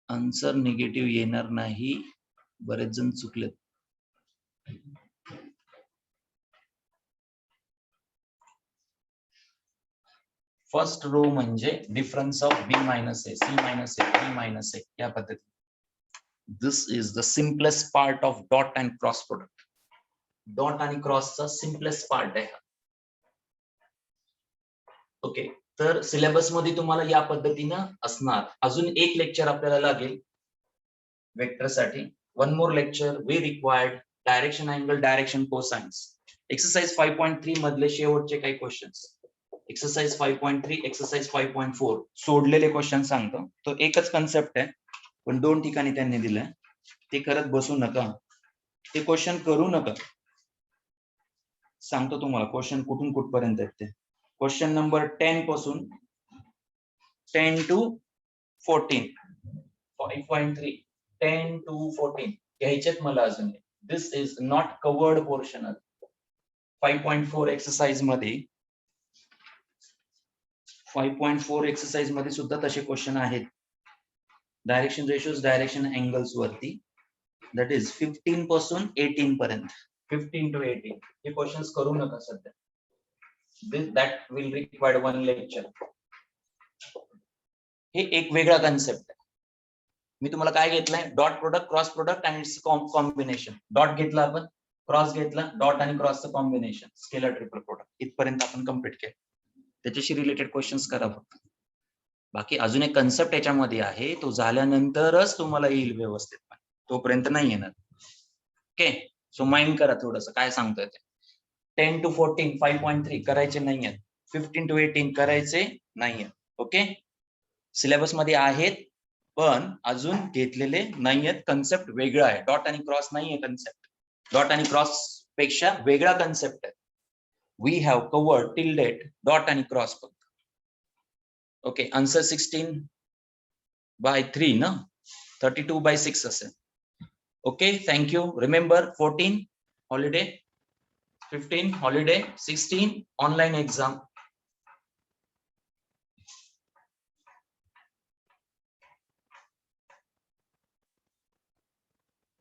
Answer negative येणार नाही, बरेच जण चुकलेत. फर्स्ट रो म्हणजे difference of B minus A, C minus A, B minus A या पद्धतीने. This is the simplest part of dot and cross product. Dot आणि क्रॉसचा सिम्पलेस्ट पार्ट आहे. ओके, तर सिलेबस मध्ये तुम्हाला या पद्धतीनं असणार. अजून एक लेक्चर आपल्याला लागेल वेक्टर साठी. One more lecture we required direction angle, direction cosines. Exercise 5.3 मधले शेवटचे काही क्वेश्चन्स. एक्सरसाइज 5.3, एक्सरसाइज 5.4 सोडलेले क्वेश्चन सांगतो. तो एकच कन्सेप्ट आहे, पण दोन ठिकाणी त्यांनी दिलंय. ते करत बसू नका, ते क्वेश्चन करू नका. सांगतो तुम्हाला क्वेश्चन कुठून कुठपर्यंत आहेत ते. क्वेश्चन नंबर 10 पासून 10 to 14, 5.3, 10 to 14 घ्यायचेत मला अजून. This is not covered portion. 5.4 exercise मध्ये 5.4 एक्सरसाइज मध्ये सुद्धा तसे क्वेश्चन आहेत. डायरेक्शन रेशोज, डायरेक्शन अँगल्स वरती. दॅट इज 15 पासून 18 पर्यंत. 15 to 18 हे क्वेश्चन्स करू नका सध्या. That will required one lecture. हे एक वेगळा कन्सेप्ट आहे. मी तुम्हाला काय घेतलंय? डॉट प्रोडक्ट, क्रॉस प्रोडक्ट आणि इट्स कॉम्बिनेशन. डॉट घेतला आपण, क्रॉस घेतला, डॉट आणि क्रॉसचं कॉम्बिनेशन, स्केलर ट्रिपल प्रोडक्ट. इथपर्यंत आपण कम्प्लीट केलं. त्याच्याशी रिलेटेड क्वेश्चन्स करा फक्त. बाकी अजून एक कन्सेप्ट याच्यामध्ये आहे, तो झाल्यानंतरच तुम्हाला येईल व्यवस्थित, तोपर्यंत नाही येणार. ओके, सो माइंड करा थोडस काय सांगतोय ते. 10 to 14 5.3 करायचे नाहीयेत. 15 to 18 करायचे नाहीयेत. ओके, सिलेबस मध्ये आहेत पण अजून घेतलेले नाहीयेत. कन्सेप्ट वेगळा आहे. डॉट आणि क्रॉस नाहीये कन्सेप्ट. डॉट आणि क्रॉस पेक्षा वेगळा कन्सेप्ट आहे. We have covered till date dot आणि क्रॉस फक्त. ओके, आन्सर 16/3 ना, 32/6 असेल. Okay, thank you. Remember 14 holiday, 15 holiday, 16 online exam.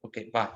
Okay, bye.